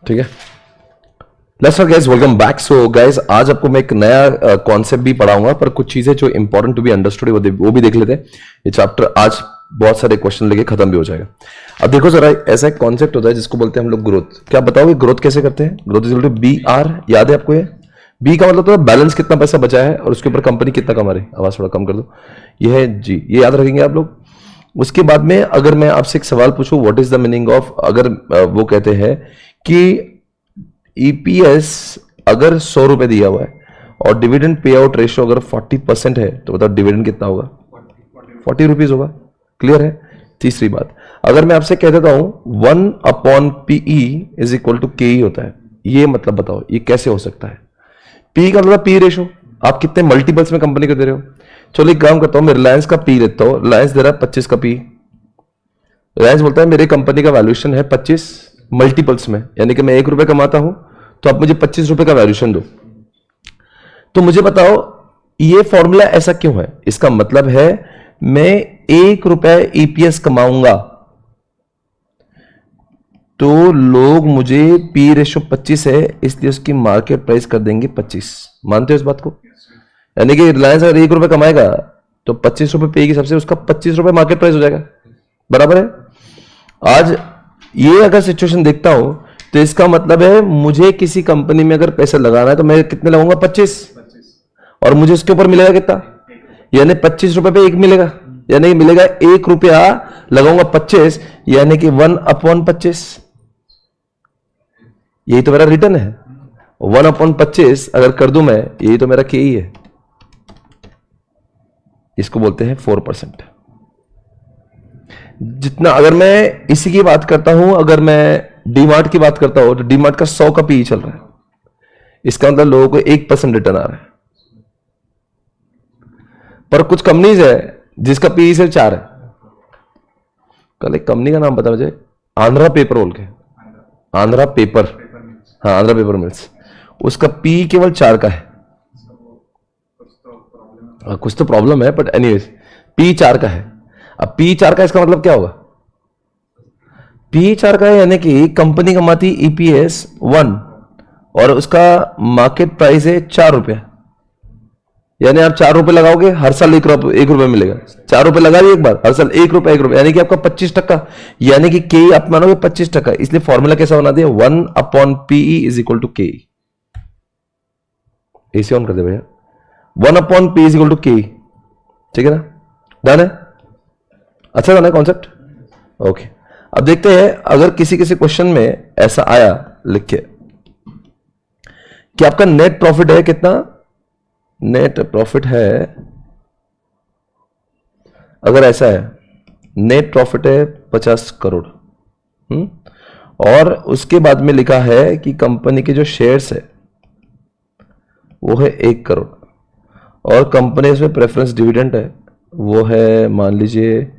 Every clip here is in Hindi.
ठीक है, let's guys, welcome back. So guys, आज आपको मैं एक नया कॉन्सेप्ट भी पढ़ाऊंगा, पर कुछ चीजें जो इंपॉर्टेंट टू बी अंडरस्टूड वो भी देख लेते हैं। ये चैप्टर आज बहुत सारे क्वेश्चन लेके खत्म भी हो जाएगा। अब देखो जरा, ऐसा एक कॉन्सेप्ट होता है जिसको बोलते हैं हम लोग ग्रोथ। क्या बताओगे ग्रोथ कैसे करते हैं? Growth is equal to B R. याद है आपको? ये बी का मतलब तो बैलेंस, कितना पैसा बचा है और उसके ऊपर कंपनी कितना कमा रही। आवाज थोड़ा कम कर दो। ये है जी, ये याद रखेंगे आप लोग। उसके बाद में अगर मैं आपसे एक सवाल पूछूं, what is the meaning of, अगर वो कहते हैं कि ईपीएस अगर 100 रुपए दिया हुआ है और डिविडेंड पे आउट रेशियो अगर 40% है, तो बताओ डिविडेंड कितना होगा? 40 रुपीज होगा। क्लियर है? तीसरी बात, अगर मैं आपसे कह देता हूं 1/PE is equal to KE होता है, ये मतलब बताओ ये कैसे हो सकता है? पी का मतलब पी रेशो, आप कितने मल्टीपल्स में कंपनी को दे रहे हो। चलो एक काम करता हूं, मैं रिलायंस का पी लेता हूं। रिलायंस दे रहा है 25 का पी। रिलायंस बोलता है मेरे कंपनी का वैल्यूएशन है 25 मल्टीपल्स में, यानी कि मैं 1 रुपए कमाता हूं तो आप मुझे 25 रुपए का वैल्यूएशन दो। तो मुझे बताओ ये फॉर्मूला ऐसा क्यों है? इसका मतलब है मैं 1 रुपए ईपीएस कमाऊंगा तो लोग मुझे पी रेशो 25 है, इसलिए उसकी मार्केट प्राइस कर देंगे 25। मानते हो इस बात को? यानी कि रिलायंस अगर 1 रुपए कमाएगा तो 25 रुपए पे के हिसाब से उसका 25 रुपए मार्केट प्राइस हो जाएगा। बराबर है? आज ये अगर सिचुएशन देखता हूं तो इसका मतलब है मुझे किसी कंपनी में अगर पैसा लगाना है तो मैं कितने लगाऊंगा? 25, और मुझे उसके ऊपर मिलेगा कितना? यानी 25 रुपए पे 1 मिलेगा, यानी कि मिलेगा 1 रुपया लगाऊंगा 25, यानी कि 1/25। यही तो मेरा रिटर्न है। 1/25 अगर कर दूं मैं, यही तो मेरा KE है। इसको बोलते हैं 4%। जितना, अगर मैं इसी की बात करता हूं, अगर मैं डीमार्ट की बात करता हूं तो डीमार्ट का 100 का PE चल रहा है, इसका मतलब लोगों को 1% रिटर्न आ रहा है। पर कुछ कंपनीज है जिसका PE सिर्फ 4 है। कल एक कंपनी का नाम पता मुझे, आंध्रा पेपर बोल के, आंध्रा पेपर, हाँ आंध्रा पेपर मिल्स, उसका PE केवल 4 का है। कुछ तो प्रॉब्लम है, बट एनीवेज PE 4 का है। अब PE 4 का इसका मतलब क्या होगा? PE 4 का है यानी कि कंपनी कमाती EPS 1 और उसका मार्केट प्राइस है 4 रुपया। यानी आप 4 रुपए लगाओगे, हर साल 1 रुपए मिलेगा। 4 रुपए लगा दिए एक बार, हर साल 1 रुपए, यानी कि आपका 25%, यानी कि KE आप मानोगे 25%। इसलिए फॉर्मूला कैसा बना दिया? 1/PE is equal to KE। AC on कर दे भैया। 1/PE is equal to KE। ठीक है ना? डन है? अच्छा था ना कॉन्सेप्ट? ओके। अब देखते हैं, अगर किसी किसी क्वेश्चन में ऐसा आया लिख के कि आपका नेट प्रॉफिट है कितना? नेट प्रॉफिट है, अगर ऐसा है नेट प्रॉफिट है 50 करोड़, और उसके बाद में लिखा है कि कंपनी के जो शेयर्स है वो है 1 करोड़, और कंपनी इसमें प्रेफरेंस डिविडेंड है वो है मान लीजिए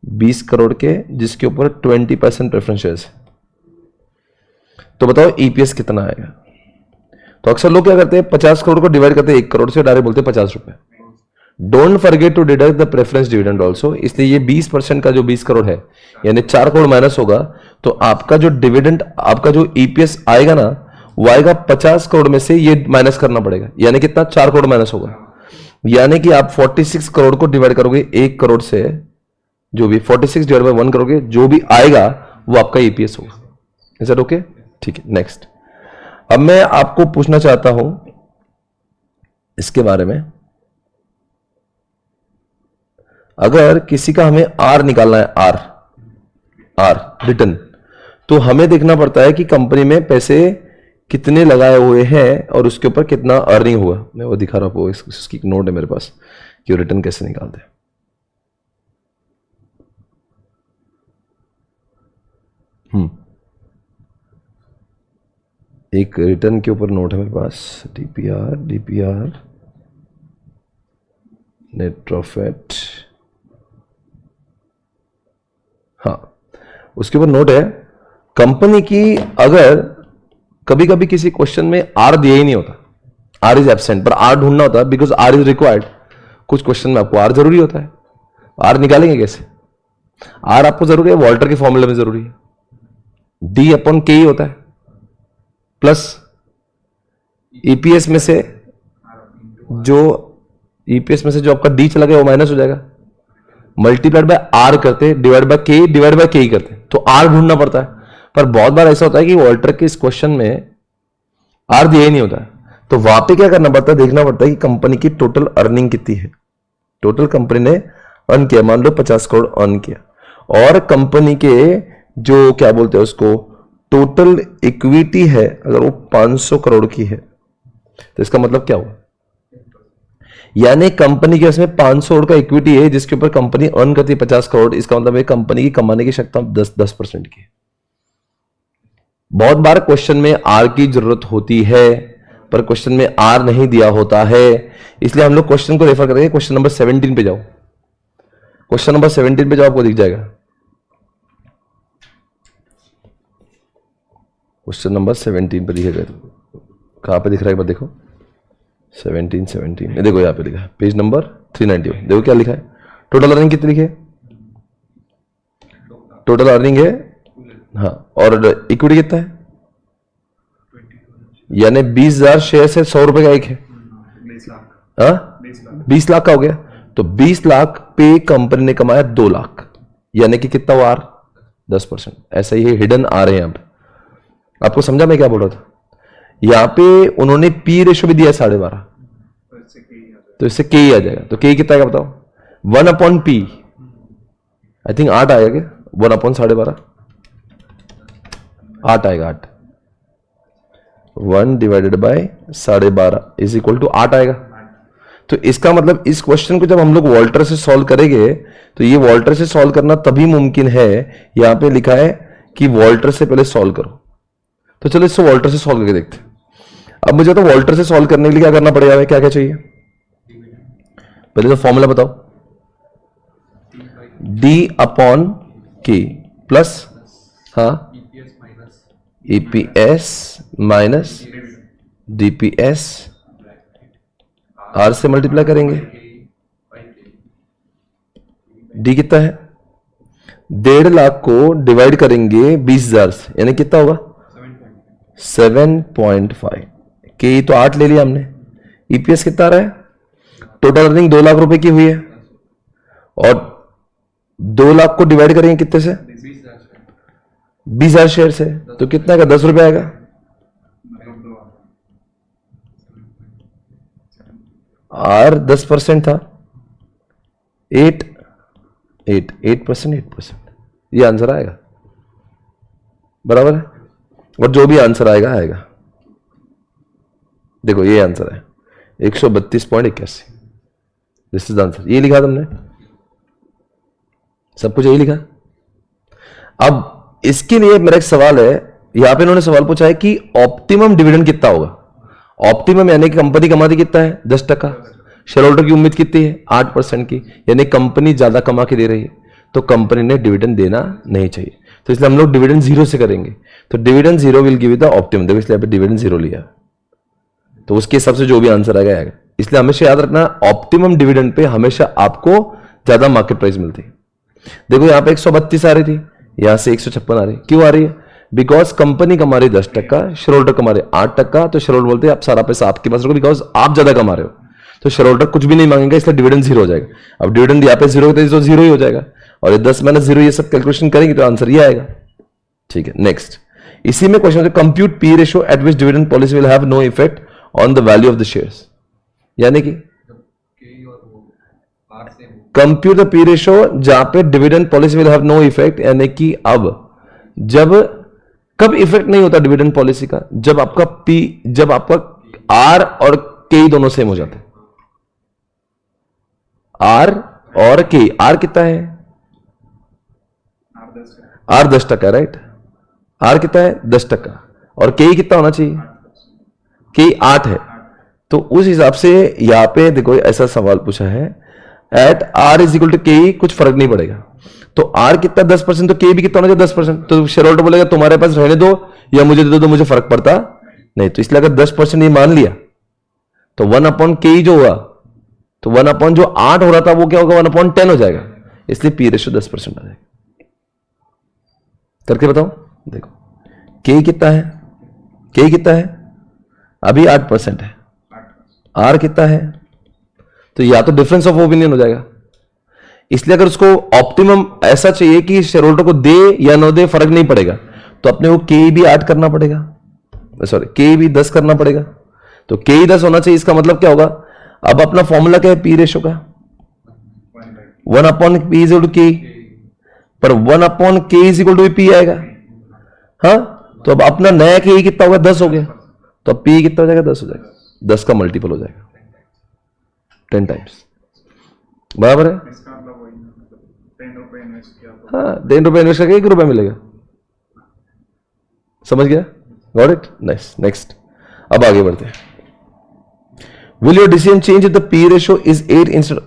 20 करोड़ के, जिसके ऊपर 20% प्रेफरेंस शेयर्स है। तो बताओ ईपीएस कितना आएगा? तो अक्सर लोग क्या करते हैं, 50 करोड़ को डिवाइड करते हैं 1 करोड़ से, डायरेक्ट बोलते हैं 50 रुपए। Don't forget to deduct the preference dividend also. इसलिए ये 20% का जो 20 करोड़ है, यानी 4 करोड़ माइनस होगा, तो आपका जो डिविडेंड, आपका जो ईपीएस आएगा ना, वो आएगा 50 करोड़ में से ये माइनस करना पड़ेगा, यानी कितना? 4 करोड़ माइनस होगा। यानी कि आप 46 करोड़ को डिवाइड करोगे 1 करोड़ से, जो भी 46 डिवाइड बाय 1 करोगे, जो भी आएगा वो आपका ईपीएस होगा। Is that okay? ठीक है, नेक्स्ट। अब मैं आपको पूछना चाहता हूं इसके बारे में, अगर किसी का हमें आर निकालना है, आर रिटर्न, तो हमें देखना पड़ता है कि कंपनी में पैसे कितने लगाए हुए हैं और उसके ऊपर कितना अर्निंग हुआ। मैं वो दिखा रहा हूं, इसकी नोट है मेरे पास कि रिटर्न कैसे निकालते हैं। एक रिटर्न के ऊपर नोट है मेरे पास, डीपीआर नेट प्रॉफिट, हाँ उसके ऊपर नोट है कंपनी की। अगर कभी कभी किसी क्वेश्चन में आर दिया ही नहीं होता, आर इज एब्सेंट, पर आर ढूंढना होता है बिकॉज आर इज रिक्वायर्ड। कुछ क्वेश्चन में आपको आर जरूरी होता है, आर निकालेंगे कैसे? आर आपको जरूरी है, वॉल्टर के फॉर्मूले में जरूरी है, D/K ही होता है। प्लस ईपीएस में से जो आपका डी चला गया वो माइनस हो जाएगा, मल्टीप्लाइड बाय आर करते, डिवाइड बाय के ही करते, तो आर ढूंढना पड़ता है। पर बहुत बार ऐसा होता है कि वॉल्टर के इस क्वेश्चन में आर दिया ही नहीं होता, तो वहां पे क्या करना पड़ता है, देखना पड़ता है कि कंपनी की टोटल अर्निंग कितनी है। टोटल कंपनी ने अर्न किया, मान लो 50 करोड़ अर्न किया, और कंपनी के जो क्या बोलते हैं उसको टोटल इक्विटी है अगर वो 500 करोड़ की है, तो इसका मतलब क्या हुआ, यानी कंपनी के उसमें 500 करोड़ का इक्विटी है जिसके ऊपर कंपनी अर्न करती है 50 करोड़। इसका मतलब है कंपनी की कमाने की क्षमता 10% की। बहुत बार क्वेश्चन में आर की जरूरत होती है, पर क्वेश्चन में आर नहीं दिया होता है, इसलिए हम लोग क्वेश्चन को रेफर करेंगे। क्वेश्चन नंबर 17 पे जाओ, क्वेश्चन नंबर 17 पे जाओ, आपको दिख जाएगा क्वेश्चन नंबर 17 पे दिखेगा। कहां पे दिख रहा है एक बार देखो, 17 ये देखो, यहां पे लिखा है पेज नंबर 391। देखो क्या लिखा है, टोटल अर्निंग कितनी लिखी है, टोटल अर्निंग है हाँ, और इक्विटी कितना है, यानी 20,000 शेयर से 100 रुपए का एक है, 20 लाख का हो गया। तो 20 लाख पे कंपनी ने कमाया 2 लाख, यानी कि कितना हुआ आर, 10%। ऐसा ही हिडन आ रहे हैं यहां पे। आपको समझा मैं क्या बोल रहा था, यहां पे उन्होंने पी रेशो भी दिया 12.5, तो इससे के ही आ जाएगा। तो के कितना आएगा बताओ, 1/p, आई थिंक 8 आएगा क्या, 1/12.5, 8 आएगा, 8 1 divided by 12.5 is equal to 8 आएगा। तो इसका मतलब इस क्वेश्चन को जब हम लोग वॉल्टर से सॉल्व करेंगे, तो ये वॉल्टर से सॉल्व करना तभी मुमकिन है, यहां पे लिखा है कि वॉल्टर से पहले सॉल्व करो। तो चलो इससे वॉल्टर से सॉल्व करके देखते हैं। अब मुझे तो वॉल्टर से सॉल्व करने के लिए क्या करना पड़ेगा, हमें क्या क्या चाहिए, पहले तो फॉर्मूला बताओ, D/K प्लस हाँ EPS माइनस DPS, आर से मल्टीप्लाई करेंगे, डी कितना है, 1.5 लाख को डिवाइड करेंगे 20,000 से, यानी कितना होगा 7.5, के तो 8 ले लिया हमने। ईपीएस कितना आ रहा है, टोटल अर्निंग 2 लाख रुपए की हुई है, और 2 लाख को डिवाइड करेंगे कितने से, 20,000 शेयर से, तो कितना आएगा, 10 रुपए आएगा। आर 10% था, 8%, ये आंसर आएगा, बराबर है। और जो भी आंसर आएगा आएगा, देखो ये आंसर है 132.81, दिस इज आंसर, ये लिखा तुमने, सब कुछ यही लिखा। अब इसके लिए मेरा एक सवाल है, यहां पे इन्होंने सवाल पूछा है कि ऑप्टिमम डिविडेंड कितना होगा। ऑप्टिमम यानी कि कंपनी कमाती कितना है, 10%, शेयर होल्डर की उम्मीद कितनी है, 8% की, यानी कंपनी ज्यादा कमा के दे रही है, तो कंपनी ने डिविडेंड देना नहीं चाहिए, तो इसलिए हम लोग डिविडेंड 0 से करेंगे। तो dividend 0 will give you the optimum, देखो इसलिए डिविडेंड 0 लिया, तो उसके हिसाब से जो भी आंसर आएगा आएगा। इसलिए हमेशा याद रखना, ऑप्टिमम डिविडेंड पे हमेशा आपको ज्यादा मार्केट प्राइस मिलती है। देखो यहां पे 132 आ रही थी, यहां से 156 आ रही है, क्यों आ रही है, बिकॉज कंपनी कमा रही 10%, शेयर होल्डर कमा रहे 8%, तो शेयर होल्डर बोलते हैं आप सारा पैसा आपके पास रखो, बिकॉज आप ज्यादा कमा रहे हो, तो शेयर होल्डर कुछ भी नहीं मांगेगा, इसलिए डिविडेंड 0 हो जाएगा। अब डिविडेंड यहाँ पे 0 तो 0 ही हो जाएगा, और ये 10 - 0 ये सब कैलकुलेशन करेंगे तो आंसर ये आएगा। ठीक है, नेक्स्ट इसी में question, compute P ratio at which dividend policy will have no effect on the value of the shares, यानी कि कंप्यूट द पी रेशियो जहां पे dividend policy will have no effect, यानी कि अब जब कब इफेक्ट नहीं होता डिविडेंड पॉलिसी का, जब आपका आर और के दोनों सेम हो जाते हैं। आर और के, आर कितना है, आर 10%, राइट, आर कितना है 10%, और के कितना होना चाहिए, के 8 है। तो उस हिसाब से यहां पे देखो ऐसा सवाल पूछा है, at R is equal to K, कुछ फर्क नहीं पड़ेगा, तो आर कितना 10%, तो के भी कितना होना चाहिए 10%। तो शेयर होल्डर बोलेगा तुम्हारे पास रहने दो या मुझे दे दो, तो मुझे फर्क पड़ता नहीं, तो इसलिए अगर 10% ये मान लिया तो 1/k जो हुआ, तो 1 जो 8 हो रहा था वो क्या होगा, 1/10 हो जाएगा, इसलिए पी रेशियो 10% आ जाएगा। करके बताओ, देखो के कितना है के कितना है? अभी 8% है। आर कितना है? तो या तो डिफरेंस ऑफ ओपिनियन हो जाएगा। इसलिए अगर उसको ऑप्टिमम ऐसा चाहिए कि शेयर होल्डर को दे या न दे फर्क नहीं पड़ेगा, तो अपने को के भी 8 करना पड़ेगा, सॉरी के भी 10 करना पड़ेगा। तो के 10 होना चाहिए। इसका मतलब क्या होगा? अब अपना फॉर्मूला क्या है पी रेशो का? 1/p इज इक्वल टू के, पर 1/k is equal to P आएगा। हाँ, तो अब अपना नया के कितना होगा? 10 हो गया। तो अब पी कितना हो जाएगा? 10 हो जाएगा। 10 का मल्टीपल हो जाएगा 10 टाइम्स। बराबर है? हाँ, 10 रुपए इन्वेस्ट करके 1 रुपया मिलेगा। समझ गया? Got it? नाइस। नेक्स्ट, अब आगे बढ़ते हैं। Will your decision change if the P ratio is 8 instead?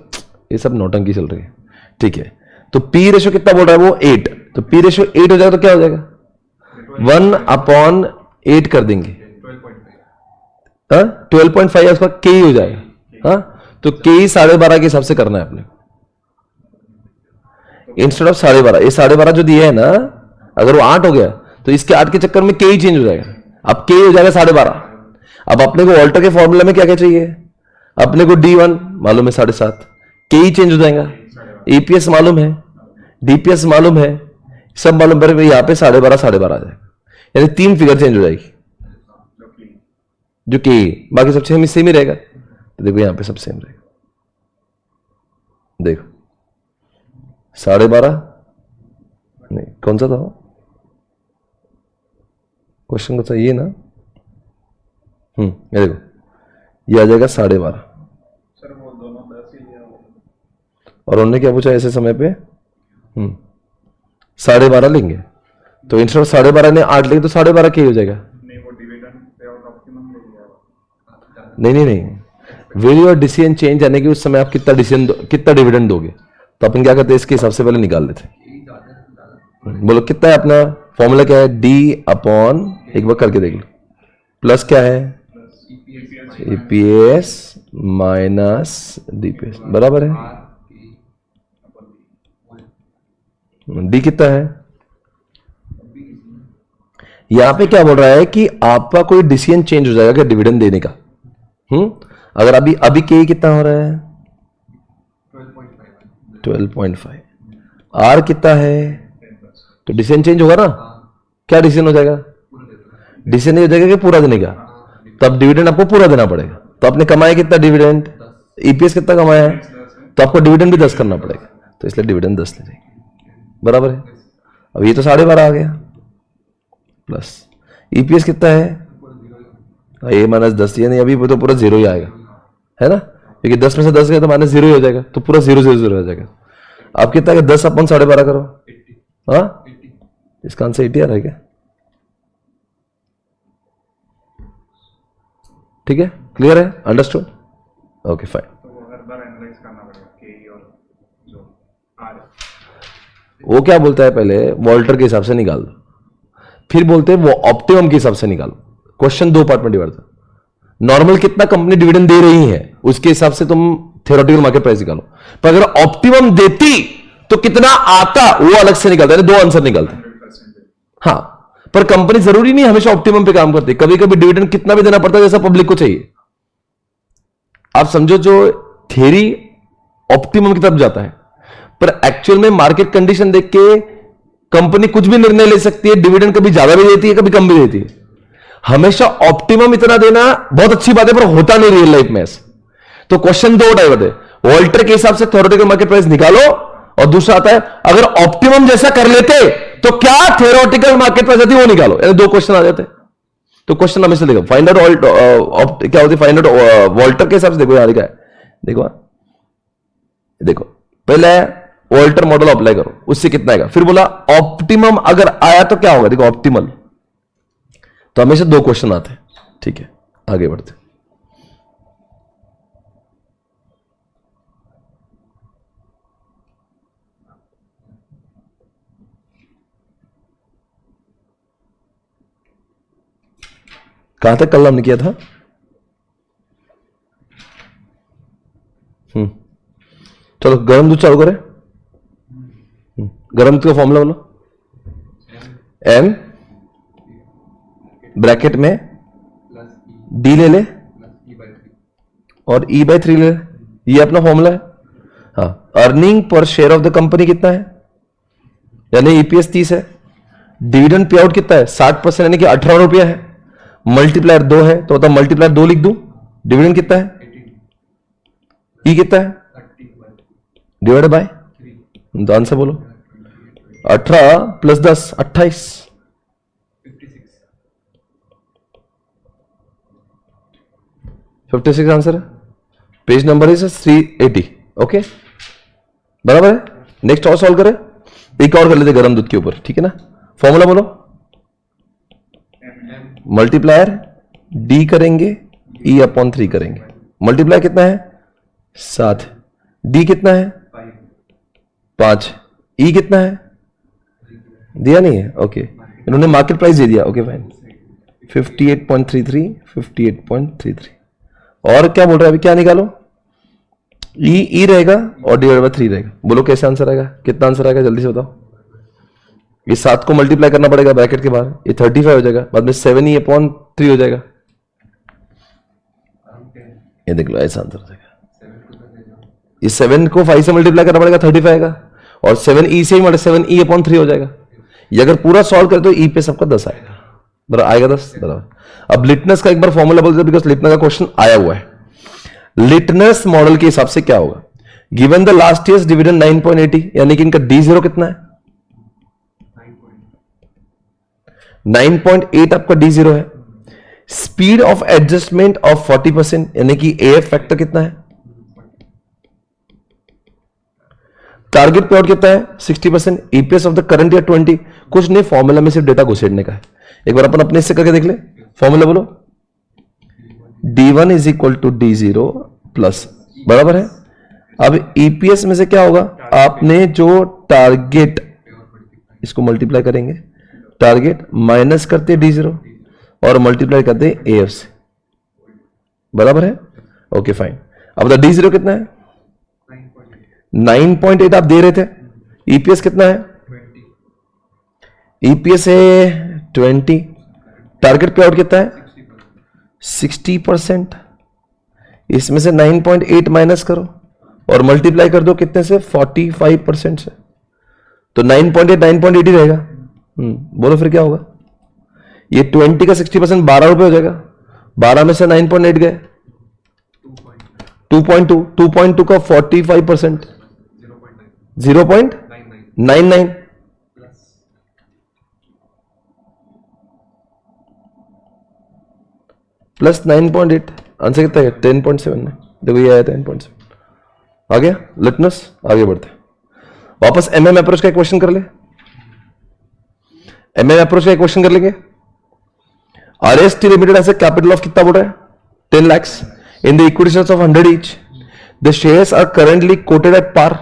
ये सब नौटंकी चल रही है। ठीक है, तो पी रेशो कितना बोल रहा है वो? 8। तो पी रेशो 8 हो जाएगा तो क्या हो जाएगा? 1/8 कर देंगे। 12.5 उसका के ही हो जाएगा। हाँ, तो के ही 12.5 के हिसाब से करना है अपने, इंस्टेड ऑफ 12.5। ये 12.5 जो दिया है ना, अगर वो 8 हो गया तो इसके 8 के चक्कर में के ही चेंज हो जाएगा। अब के हो जाएगा 12.5। अब अपने को वॉल्टर के फॉर्मूला में क्या क्या चाहिए? अपने को D1 मालूम है 7.5, के ही चेंज हो जाएगा। ईपीएस मालूम है, डीपीएस मालूम है, सब मालूम है। यहां पे 12.5 12.5 आ जाएगा, यानी 3 फिगर चेंज हो जाएगी जो के, बाकी सब सेम ही रहेगा। तो देखो यहां पे सब सेम रहेगा। देखो 12.5 नहीं, कौन सा था क्वेश्चन? कौन सा? ये ना। ये देखो, ये आ जाएगा 12.5। सर वो दोनों 10 ही लिया और उन्होंने क्या पूछा ऐसे समय पे? 12.5 लेंगे। तो इंस्टेड ऑफ 12.5 ने 8 लेंगे तो 12.5 के हो जाएगा। नहीं, वो डिविडेंड पे आउट ऑप्टिमम ले लिया। नहीं, विल योर डिसीजन चेंज, यानी कि उस समय आप कितना डिविडेंड दोगे। तो अपन क्या करते हैं, इसके हिसाब से पहले निकाल लेते हैं। बोलो कितना है अपना फॉर्मूला? क्या है? डी अपॉन, एक बार करके देख लो, प्लस क्या है? ईपीएस माइनस डीपीएस, बराबर है। डी कितना है? यहां पे क्या बोल रहा है कि आपका कोई डिसीजन चेंज हो जाएगा क्या डिविडेंड देने का? अगर अभी के कितना हो रहा है? 12.5। आर कितना है? तो डिसीजन चेंज होगा ना। क्या डिसीजन हो जाएगा? डिसीजन हो जाएगा कि पूरा देने का। तब डिविडेंड आपको पूरा देना पड़ेगा। तो आपने कमाया कितना डिविडेंड? ईपीएस कितना कमाया है? तो आपको डिविडेंड भी 10 करना पड़ेगा। तो इसलिए डिविडेंड 10 ले जाएंगे। बराबर है? अब ये तो 12.5 आ गया, प्लस ईपीएस कितना है? ए माइनस 10, ये नहीं, अभी तो पूरा 0 ही आएगा, है ना, क्योंकि 10 में से 10 गया तो माइनस 0 ही हो जाएगा। तो पूरा 0 0 0 हो जाएगा। आप कितना है? 10 अपन 12.5 करो। हाँ, इसका आंसर 80 आ रहा है क्या? ठीक है, क्लियर है, अंडरस्टूड? Okay fine. तो वो हर बार एनालाइज करना पड़ेगा के और जो आर। वो क्या बोलता है, पहले वॉल्टर के हिसाब से निकाल दो, फिर बोलते हैं वो ऑप्टिमम के हिसाब से निकालो। क्वेश्चन 2 पार्ट में डिवाइड था। नॉर्मल कितना कंपनी डिविडेंड दे रही है उसके हिसाब से तुम थ्योरेटिकल मार्केट प्राइस निकालो, पर अगर ऑप्टिमम देती तो कितना आता वो अलग से निकालता है। 2 आंसर निकालते हैं। 100%। हाँ, पर कंपनी जरूरी नहीं हमेशा ऑप्टिमम पे काम करती, कभी कभी डिविडेंड कितना भी देना पड़ता है जैसा पब्लिक को चाहिए। आप समझो, जो थियरी ऑप्टिमम की तरफ जाता है, पर एक्चुअल में मार्केट कंडीशन देख के कंपनी कुछ भी निर्णय ले सकती है। डिविडेंड कभी ज्यादा भी देती है, कभी कम भी देती है। हमेशा ऑप्टिमम इतना देना बहुत अच्छी बात है, पर होता नहीं रियल लाइफ में ऐसा। तो क्वेश्चन 2 टाइप है। वॉल्टर के हिसाब से थ्योरेटिकल मार्केट प्राइस निकालो, और दूसरा आता है अगर ऑप्टिमम जैसा कर लेते तो क्या थ्योरेटिकल मार्केट प्राइस आती वो निकालो। यानी 2 क्वेश्चन आ जाते हैं। तो क्वेश्चन हमेशा देखो, फाइंड आउट क्या होती है, फाइंड आउट वॉल्टर के हिसाब से। देखो यार, क्या है, देखो पहले वॉल्टर मॉडल अप्लाई करो, उससे कितना आएगा। फिर बोला ऑप्टिमम अगर आया तो क्या होगा। देखो ऑप्टिमल, तो हमेशा 2 क्वेश्चन आते हैं। ठीक है, आगे बढ़ते हैं। कहां तक कल हमने किया था? चलो गरम दूध चालू करें। गरम दूध का फॉर्मूला बोलो। एम ब्रैकेट में डी ले ले और ई बाई 3 ले ले, ये अपना फॉर्मूला है। हाँ, earning per share of the company कितना है, यानी ईपीएस 30 है। डिविडेंड पे आउट कितना है 60%, यानी कि 18 रुपया है। मल्टीप्लायर 2 है तो मतलब मल्टीप्लायर 2 लिख दूं। डिविडेंड कितना है, ई कितना है, डिवाइड बाय, तो आंसर बोलो। 18 प्लस 10 28, 56 आंसर है। Page number is 380। ओके, बराबर है। नेक्स्ट और सॉल्व करें, एक और कर लेते गर्म दूध के ऊपर, ठीक है ना। फॉर्मूला बोलो। मल्टीप्लायर डी करेंगे, ई अपॉन 3 करेंगे। मल्टीप्लायर कितना है 7, डी कितना है 5, ई कितना है दिया नहीं है। ओके, इन्होंने मार्केट प्राइस दे दिया। Okay fine, 58.33, 58.33। और क्या बोल रहा है अभी, क्या निकालो, ई रहेगा और डिवाइड बाय 3 रहेगा। बोलो कैसे आंसर आएगा, कितना आंसर आएगा जल्दी से बताओ। ये 7 को मल्टीप्लाई करना पड़ेगा ब्रैकेट के बाहर, ये 35 हो जाएगा, बाद में 7e अपॉन 3 हो जाएगा। ये देख लो ऐसा आंसर हो जाएगा। ये 7 को 5 से मल्टीप्लाई करना पड़ेगा, 35 आएगा, और 7e से ही 7e अपॉन 3 हो जाएगा। ये अगर पूरा सॉल्व करे तो ई पे सबका 10 आएगा, बराबर आएगा 10 बराबर। अब लिटनस का एक बार फॉर्मूला बोल दो, बिकॉज लिटनस का क्वेश्चन आया हुआ है। लिटनस मॉडल के हिसाब से क्या होगा, given the last years dividend 9.80, यानी कि इनका D0 कितना है 9.8, आपका D0 है। स्पीड ऑफ एडजस्टमेंट ऑफ 40%, यानी कि AF फैक्टर कितना है। टारगेट पे आउट कितना है 60%। EPS of the current year 20। कुछ नहीं, फॉर्मूला में सिर्फ डेटा घुसेड़ने का है। एक बार अपन अपने इससे करके देख ले। फॉर्मूला बोलो, D1 is equal to D0 plus, बराबर है। अब ईपीएस में से क्या होगा, आपने जो टारगेट, इसको मल्टीप्लाई करेंगे, टारगेट माइनस करते D0 और मल्टीप्लाई करते AF से, बराबर है। Okay fine. अब द D0 कितना है 9.8 आप दे रहे थे। ईपीएस कितना है, ईपीएस है 20। टारगेट पे आउट कितना है 60%। इसमें से 9.8 माइनस करो और मल्टीप्लाई कर दो कितने से 45% से, तो 9.8 ही रहेगा। बोलो फिर क्या होगा, ये 20 का 60% 12 रुपए हो जाएगा। 12 में से 9.8 गए 2.2, 2.2 का 45% 0.99 प्लस 9.8, आंसर कितना है 10.7 है। देखो ये आया 10.7। आ गया लिटनस। आगे बढ़ते हैं, वापस एमएम अप्रोच का एक क्वेश्चन कर ले। एमएम अप्रोच का एक क्वेश्चन कर लेंगे। आरएसटी लिमिटेड ऐसे कैपिटल ऑफ कितना बोल रहा है 10 lakhs in the equity shares of 100 each. The shares are currently quoted at par.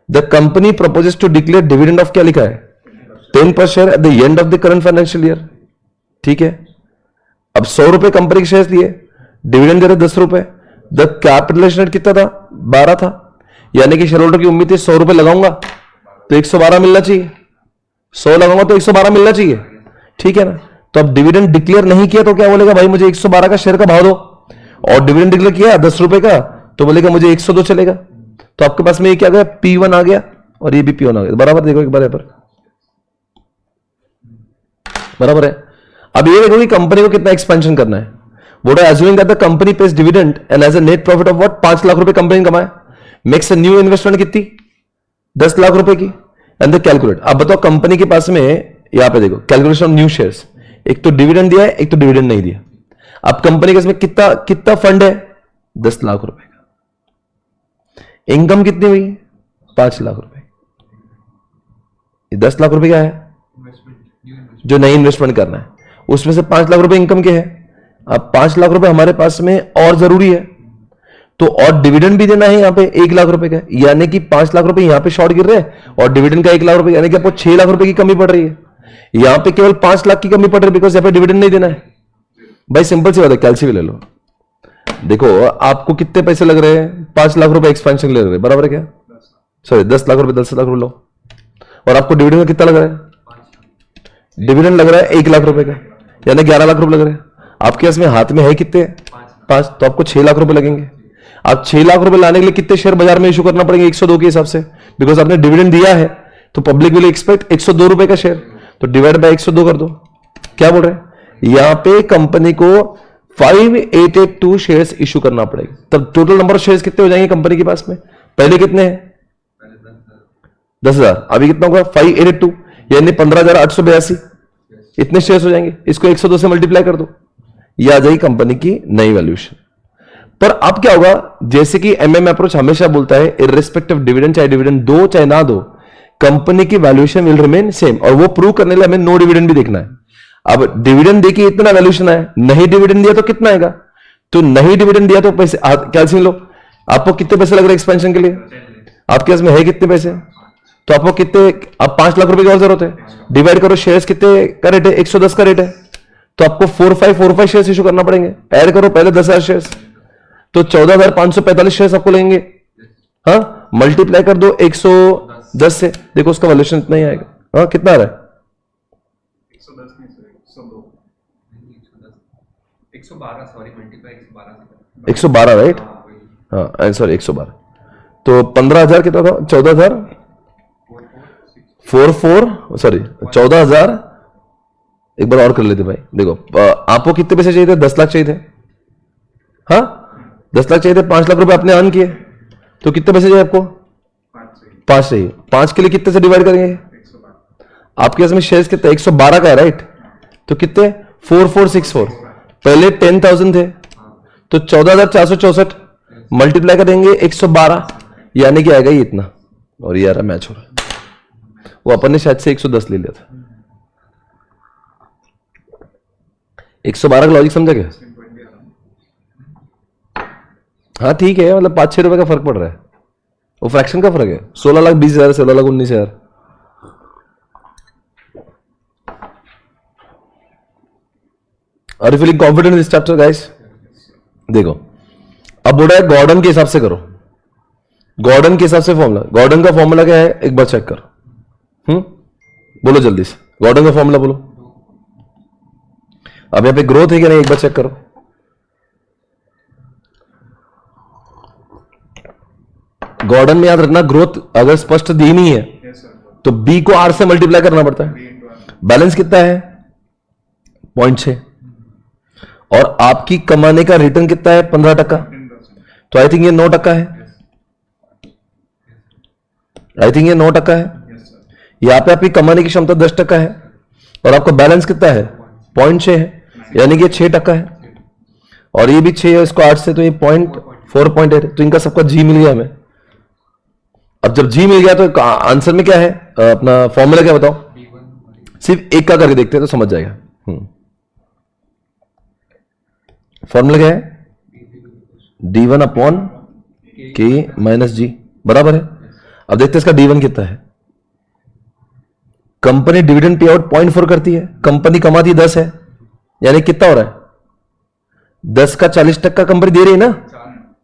The company proposes to declare dividend of क्या लिखा है 10 per share at the end of the current financial year. ठीक है, अब 100 रुपए कंपनी के शेयर्स लिए, डिविडेंड दे रहे 10 रुपए। द कैपिटलाइजेशन रेट कितना था 12 था, यानी कि शेयर होल्डर की उम्मीद है 100 रुपए लगाऊंगा तो 112 मिलना चाहिए, 100 लगाऊंगा तो 112 मिलना चाहिए, ठीक है ना। तो अब डिविडेंड डिक्लेयर नहीं किया तो क्या बोलेगा, भाई मुझे 112 का शेयर का भाव दो, और डिविडेंड डिक्लेयर किया 10 रुपए का तो बोलेगा मुझे 102 चलेगा। तो आपके पास में ये क्या आ गया P1 आ गया और ये भी P1 आ गया, बराबर। देखो एक बार यहाँ पर बराबर है। अब ये देखो कि कंपनी को कितना एक्सपेंशन करना है। What I assuming that the company pays dividend and as a net profit of what 5 lakh रुपए कंपनी ने कमाया, मेक्स अ न्यू इन्वेस्टमेंट कितनी 10 लाख रुपए की, एंड द कैलकुलेट। अब बताओ कंपनी के पास में यहां पे देखो कैलकुलेशन ऑफ न्यू शेयर्स, एक तो डिविडेंड दिया है एक तो डिविडेंड नहीं दिया। अब कंपनी के इसमें कितना कितना फंड है 10 लाख रुपए का। इनकम कितनी हुई 5 लाख रुपए। ये 10 लाख रुपए क्या है जो नई इन्वेस्टमेंट करना है, उसमें से 5 लाख रुपए इनकम के है। अब 5 लाख रुपए हमारे पास में और जरूरी है, तो और डिविडेंड भी देना है यहां पे 1 लाख रुपए का, यानी कि 5 लाख रुपए यहां पे शॉर्ट गिर रहे हैं और डिविडेंड का 1 लाख रुपए, यानी कि आपको 6 लाख रुपए की कमी पड़ रही है। यहां पे केवल 5 लाख की कमी पड़ रही है बिकॉज यहां पे डिविडेंड नहीं देना है। भाई सिंपल सी बात है, कैलसी भी ले लो। देखो आपको कितने पैसे लग रहे हैं 5 लाख रुपए एक्सपेंशन ले रहे हैं, बराबर है क्या, सॉरी 10 लाख रुपए 10 लाख रुपए लो, और आपको डिविडेंड कितना लग रहा है, डिविडेंड लग रहा है 1 लाख रुपए का, यानी 11 लाख रुपए लग रहे हैं। आपके पास में हाथ में है कितने? 5। तो आपको 6 लाख रुपए लगेंगे। आप 6 लाख रुपए लाने के लिए कितने शेयर बाजार में इशू करना पड़ेंगे? 102 के हिसाब से, बिकॉज आपने डिविडेंड दिया है तो पब्लिक विल एक्सपेक्ट 102 रुपए का शेयर, तो डिवाइड बाय 102 कर दो। क्या बोल रहे हैं? यहां पे कंपनी को 5882 शेयर्स इशू करना पड़ेगा, तब टोटल नंबर ऑफ शेयर्स कितने हो जाएंगे कंपनी के पास में? पहले कितने हैं? 10,000। अभी कितना होगा? 582, यानी 15,882 इतने शेयर्स हो जाएंगे। इसको 102 से मल्टीप्लाई कर दो, यह आ जाएगी कंपनी की नई वैल्यूएशन। पर अब क्या होगा, जैसे कि एमएम अप्रोच हमेशा बोलता है, इररिस्पेक्टिव डिविडेंड, चाहे डिविडेंड दो चाहे ना दो, कंपनी की वैल्यूएशन विल रिमेन सेम। और वो प्रूव करने के लिए हमें नो डिविडेंड भी देखना है। अब डिविडेंड देखिए इतना वैल्यूएशन है, नहीं डिविडेंड दिया तो कितना आएगा? तो नहीं डिविडेंड दिया तो पैसे क्या छीन लो। आपको कितने पैसे लग रहे हैं एक्सपेंशन के लिए? आपके पास में है कितने पैसे? तो आपको कितने, आप 5 लाख रुपए की और जरूरत है। डिवाइड करो, शेयर्स कितने का रेट है? 110 का रेट है, तो आपको 4545 शेयर्स इशू करना पड़ेंगे। ऐड करो पहले 10,000 शेयर्स, तो 14,545 शेयर्स आपको लगेंगे। हाँ, मल्टीप्लाई कर दो 110 से, देखो उसका वैल्यूएशन इतना ही आएगा। हाँ, कितना आ रहा है? 110 नहीं सर, 102, 112 सॉरी, मल्टीप्लाई 112 से 112 राइट? हाँ आंसर 112। तो 15,000 कितना था? 14,000 एक बार और कर लेते भाई। देखो आपको कितने पैसे चाहिए थे? 10 लाख चाहिए थे। हाँ, 10 लाख चाहिए थे, 5 लाख रुपए आपने अर्न किए, तो कितने पैसे चाहिए आपको? 5 चाहिए। 5 के लिए कितने से डिवाइड करेंगे? 112। आपके पास में शेयर्स कितने? 112 का है राइट? तो कितने? 4464। पहले 10,000 थे, तो 14,464 मल्टीप्लाई करेंगे 112, यानी कि आएगा ये इतना। और ये आ रहा मैच हो रहा है, वो अपन ने शायद से 110 ले लिया था। 112 का लॉजिक समझा क्या? हाँ ठीक है, मतलब 5-6 रुपए का फर्क पड़ रहा है, वो फ्रैक्शन का फर्क है। 16,20,000, 16,19,000। Are you feeling confident in this chapter guys? देखो अब बोल रहा है गॉर्डन के हिसाब से करो। गॉर्डन के हिसाब से फॉर्मूला, गॉर्डन का फॉर्मूला क्या है एक बार चेक करो। बोलो जल्दी से, गॉर्डन का फॉर्मूला बोलो। अब यहां पे ग्रोथ है कि नहीं एक बार चेक करो। गॉर्डन में याद रखना, ग्रोथ अगर स्पष्ट दी नहीं है यस सर, तो बी को आर से मल्टीप्लाई करना पड़ता है। B into R। बैलेंस कितना है? 0.6। और आपकी कमाने का रिटर्न कितना है? 15%। 10%। तो आई थिंक ये 9% है। आई थिंक ये 9% है। यस सर, यहां पे आपकी कमाने की क्षमता 10% है, और आपका बैलेंस कितना है? 0.6 है, यानी कि 6% है। और ये भी 6 है, इसको 8 से, तो ये 4.8। तो इनका सबका जी मिल गया हमें। अब जब जी मिल गया तो आंसर में क्या है? अपना फॉर्मूला क्या बताओ? सिर्फ एक का करके देखते हैं तो समझ जाएगा। फॉर्मूला क्या है? D1 अपॉन के माइनस जी, बराबर है। अब देखते हैं इसका D1 कितना है। कंपनी डिविडेंड पे आउट 0.4 करती है, कंपनी कमाती 10 है, यानी कितना हो रहा है? 10 का 40% कंपनी दे रही है ना?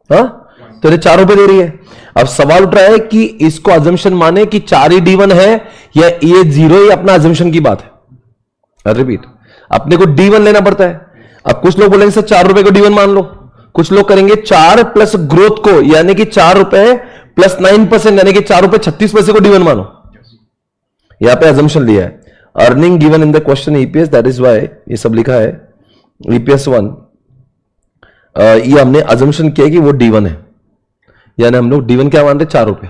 हाँ, तो ये 4 रुपए दे रही है। अब सवाल उठ रहा है कि इसको अजम्पशन माने कि 4 ही D1 है, या ये 0 ही अपना अजम्पशन की बात है। रिपीट, अपने को D1 लेना पड़ता है। अब कुछ लोग बोलेंगे सर 4 रुपए को D1 मान लो, कुछ लोग करेंगे 4 प्लस ग्रोथ को, यानी कि 4 रुपए प्लस 9%, यानी कि 4 रुपए 36 पैसे को D1 मानो। यहां पे अजम्पशन लिया है, earning given in the question EPS, that is why ये सब लिखा है ईपीएस 1। ये हमने अजम्पशन किया कि वो D1 है, यानी हम लोग D1 क्या मान रहे? 4 रुपए।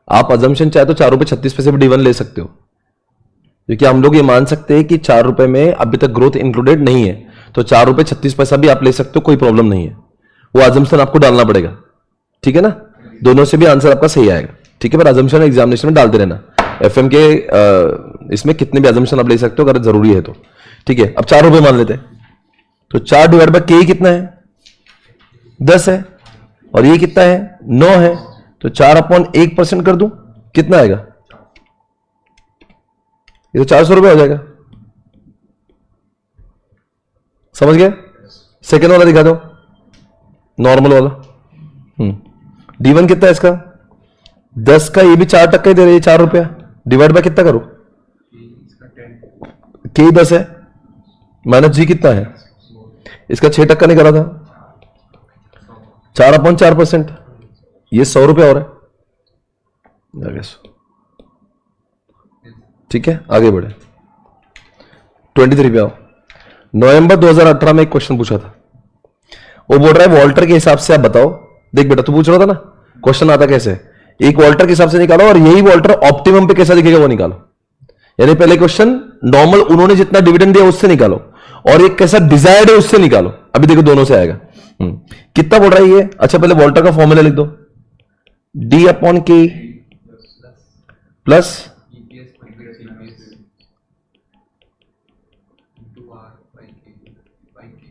आप अजम्पशन चाहे तो 4 रुपए 36 पैसे भी D1 ले सकते हो, क्योंकि हम लोग ये मान सकते हैं कि 4 रुपए में अभी तक ग्रोथ इंक्लूडेड नहीं है, तो 4 रुपए 36 पैसा भी आप ले सकते हो, कोई प्रॉब्लम नहीं है। वो अजम्पशन आपको डालना पड़ेगा, ठीक है ना? दोनों से भी आंसर आपका सही आएगा, ठीक है? पर अजम्पशन एग्जामिनेशन में डालते रहना। एफएम के इसमें कितने भी अजम्पशन आप ले सकते हो अगर जरूरी है तो, ठीक है? अब 4 रुपए मान लेते हैं, तो 4 डिवाइड बाय के कितना है? 10 है, और ये कितना है? 9 है, तो 4/1% कर दूं, कितना आएगा? ये तो 400 रुपए हो जाएगा। समझ गए? सेकेंड वाला दिखा दो, नॉर्मल वाला। D1 कितना है इसका? 10 का, ये भी 4% ही दे रही है, 4 रुपया। डिवाइड बाय कितना करो? के 10 है, माइनस जी कितना है? इसका 6% निकाला था, 4/4%, ये 100 रुपया हो रहा है। ठीक है, आगे बढ़े। 23 पे आओ। नवंबर 2018 में एक क्वेश्चन पूछा था, वो बोल रहा है वॉल्टर के हिसाब से आप बताओ। देख बेटा, तू पूछ रहा था ना क्वेश्चन आता कैसे, एक वॉल्टर के हिसाब से निकालो और यही वॉल्टर ऑप्टिमम पे कैसा दिखेगा वो निकालो। यानी पहले क्वेश्चन नॉर्मल उन्होंने जितना डिविडेंड दिया उससे निकालो, और एक कैसा डिजायर्ड है उससे निकालो। अभी देखो दोनों से आएगा। कितना बोल रहा है ये? अच्छा पहले वॉल्टर का फॉर्मूला लिख दो, D/K plus EPS minus EPS into R by K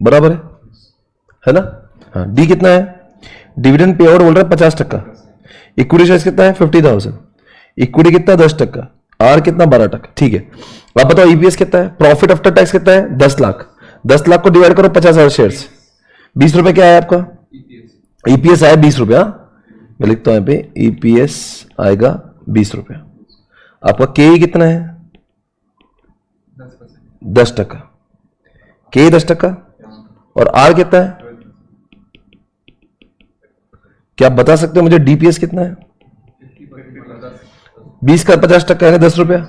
बराबर है ना? हाँ, डी कितना है? डिविडेंड पे आउट बोल रहा है 50%, इक्विटी शेयर कितना है? 50,000, इक्विटी कितना? 10%, आर कितना? 12%। ठीक है, आप बताओ ईपीएस कितना है? प्रॉफिट आफ्टर टैक्स कितना है? 10 लाख। 10 लाख को डिवाइड करो 50,000 शेयर्स, 20 रुपए क्या आया आपका? ईपीएस आया 20 रुपया। मैं लिखता हूं यहाँ पे ईपीएस आएगा 20 रुपया। आपका के कितना है? 10%, के 10%, और आर कितना है? क्या आप बता सकते हो मुझे डीपीएस कितना है? 20 का 50% है 10 रुपया।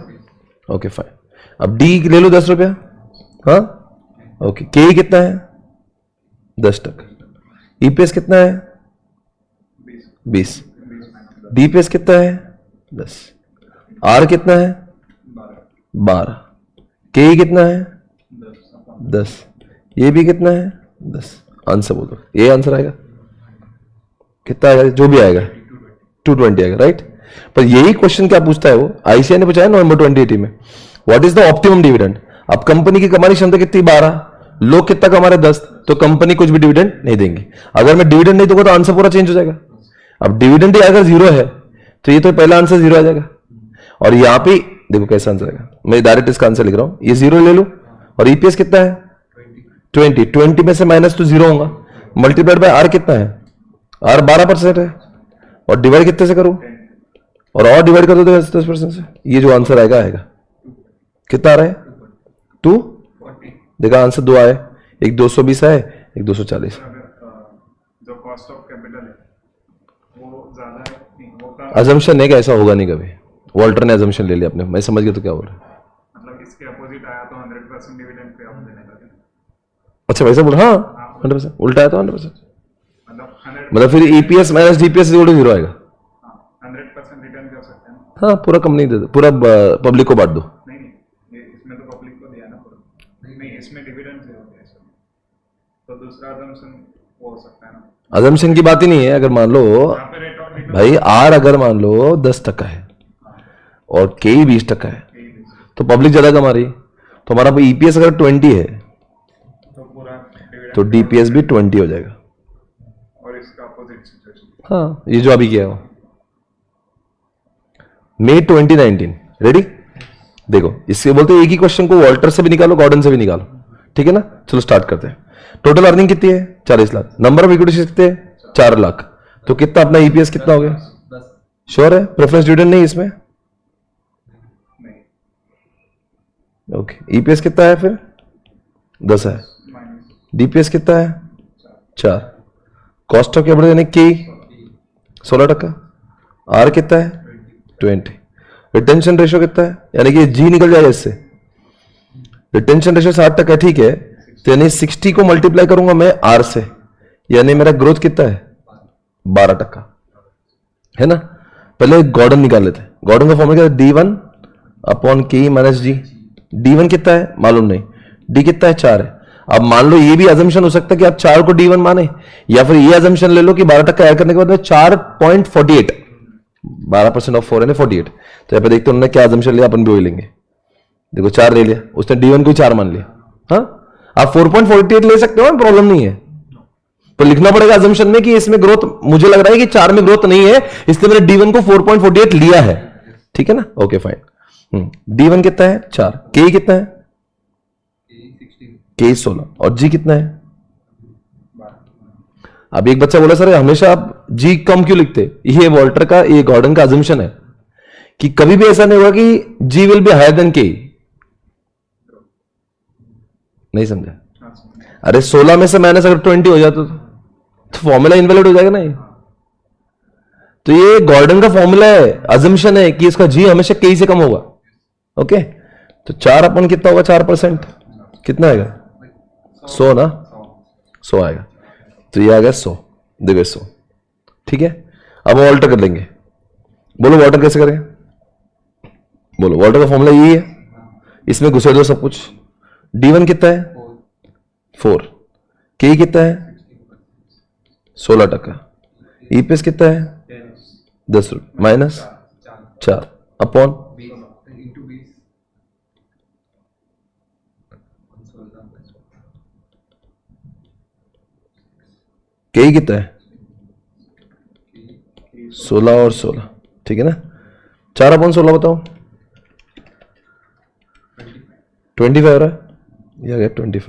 ओके फाइन, अब डी ले लो 10 रुपया। हाँ ओके, के कितना है? 10%, ईपीएस कितना है? 20, डीपीएस कितना है? 10, आर कितना है? 12, के कितना है? 10, ये भी कितना है? 10। आंसर बोलो, ये आंसर आएगा कितना आएगा? जो भी आएगा 220 आएगा, राइट। पर यही क्वेश्चन क्या पूछता है वो, आईसीआई ने पूछा है नवंबर 2018 में, what is the optimum dividend. अब कंपनी की कमाने क्षमता कितनी? 12, लोग कितना कमा रहे? 10, तो कंपनी कुछ भी डिविडेंड नहीं देंगे। अगर मैं डिविडेंड नहीं दूंगा तो आंसर पूरा चेंज हो जाएगा। अब डिविडेंड ही अगर 0 है तो ये तो पहला आंसर 0 आ जाएगा, और यहां पे देखो कैसा आंसर आएगा। मैं डायरेक्ट इसका आंसर लिख रहा हूं, ये 0 ले लो, और ईपीएस कितना है? 20 में से माइनस तो 0 होगा, मल्टीप्लाइड बाय आर कितना है? आर 12% है, और डिवाइड कितने से करूं? और डिवाइड कर दो 10% से, ये जो आंसर आएगा कितना आ रहा है? 2। देखा आंसर 2 आए, एक 220 आए, एक 240। जो कॉस्ट ऑफ कैपिटल है वो ज्यादा है, नहीं वो कम, अजम्पशन है कि ऐसा होगा नहीं कभी। वॉल्टर ने अजम्पशन ले लिया अपने, मैं समझ गया तो क्या बोल रहा है। मतलब इसके अपोजिट आया तो 100% डिविडेंड पे आप देने लगे। अच्छा वैसा बोल, हाँ 100%, उल्टा है तो 100%, मतलब 100, मतलब फिर ईपीएस माइनस डीपीएस 0 आएगा। 100% रिटर्न कर सकते हैं ना? हाँ पूरा कंपनी दे दो, पूरा पब्लिक को बांट दो। नहीं नहीं, ये इसमें तो पब्लिक को दिया ना पूरा, नहीं इसमें डिविडेंड से हो गया सब, तो दूसरा assumption वो हो सकता है ना। अजम्पशन की बात ही नहीं है। अगर मान लो यहाँ पे रेट ऑफ रिटर्न भाई आर अगर मान लो 10% है और के 20% है, तो पब्लिक ज्यादा कमा रही, तो हमारा ईपीएस अगर 20 है तो पूरा डिविडेंड, तो डीपीएस भी 20 हो जाएगा। और इसका अपोजिट सिचुएशन। हाँ ये जो अभी किया हो मई 2019, रेडी। देखो इससे बोलते हैं एक ही क्वेश्चन को वॉल्टर से भी निकालो, गॉर्डन से भी निकालो, ठीक है ना। चलो स्टार्ट करते हैं। टोटल अर्निंग कितनी है? 40 लाख। नंबर ऑफ इक्विटी कितने? 4 लाख। तो कितना अपना ईपीएस कितना हो गया? 10 श्योर है? प्रेफरेंस डिविडेंड नहीं इसमें? नहीं, ओके, ईपीएस कितना है फिर? 10 है। माइनस डीपीएस कितना है? 4। कॉस्ट ऑफ कैपिटल यानी की 16%। आर कितना है? 20। रिटेंशन रेशियो कितना है? यानी कि जी निकल जाएगा इससे। रिटेंशन रेशियो 60% ठीक है, तो यानी 60 को मल्टीप्लाई करूंगा मैं आर से, यानी मेरा ग्रोथ कितना है? 12% है ना। पहले गॉर्डन निकाल लेते हैं। गॉर्डन का फॉर्मूला क्या है? D1/K माइनस जी। D1 कितना है? मालूम नहीं। D कितना है? 4 है। अब मान लो ये भी अजम्पशन हो सकता है कि आप 4 को D1 माने, या फिर ये अजम्पशन ले लो कि 12% ऐड करने के बाद में 4.48, 12% ऑफ 4 यानी 48। तो यहाँ पे देखते हैं उन्होंने क्या अजम्पशन लिया, अपन भी वही लेंगे। देखो 4 ले लिया उसने, D1 को 4 मान लिया। हाँ आप 4.48 ले सकते हो, प्रॉब्लम नहीं है। तो लिखना पड़ेगा अजम्पशन में कि इसमें ग्रोथ, मुझे लग रहा है कि 4 में ग्रोथ नहीं है, इसलिए मैंने D1 को 4.48 लिया है, ठीक है ना। Okay fine. D1 कितना है? 4। के कितना है? के 16, और जी कितना है? अब एक बच्चा बोला सर हमेशा आप जी कम क्यों लिखते? ये वॉल्टर का, ये गॉर्डन का अजम्पशन है कि कभी भी ऐसा नहीं होगा कि जी विल बी हायर देन के। नहीं समझा? हाँ सर। अरे 16 में से माइनस अगर 20 हो जाता तो फॉर्मूला इनवैलिड हो जाएगा ना ये। तो ये गॉर्डन का फॉर्मूला है, अजम्पशन है कि इसका जी हमेशा के से कम होगा। ओके, तो 4 अपन कितना होगा? 4%, कितना आएगा? 100 ना, 100 आएगा। तो ये आ गया 100, दिव्य 100। ठीक है, अब हम ऑल्टर कर लेंगे। बोलो ऑल्टर कैसे करें? बोलो, ऑल्टर का फॉर्मूला यही है, इसमें घुसेड़ दो सब कुछ। D1 कितना है? 4। के कितना है? 16%। ईपीएस कितना है? 10 रुपये माइनस 4 अपॉन 20 इंटू 20 के कितना है? 16 और 16, ठीक है ना। 4 अपॉन 16 बताओ, 25 हो रहा है। ये आ गया 25,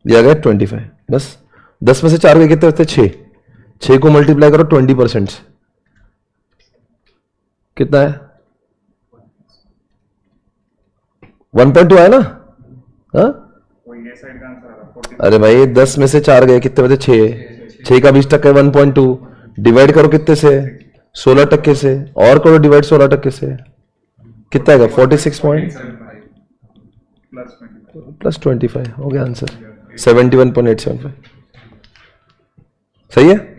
ये आ गया 25। बस 10 में से 4 के कितने होते हैं? 6 को मल्टीप्लाई करो 20% से, कितना है? 1.2 आया ना? हाँ, वो ये साइड का आंसर आ रहा 40। अरे भाई 10 में से 4 गए, कितने बचे? 6 का 20% 1.2, डिवाइड करो कितने से? 16% से, और करो डिवाइड 16% से, कितना आएगा? 46 पॉइंट प्लस 25। प्लस 25 हो गया आंसर 71.875। सही है।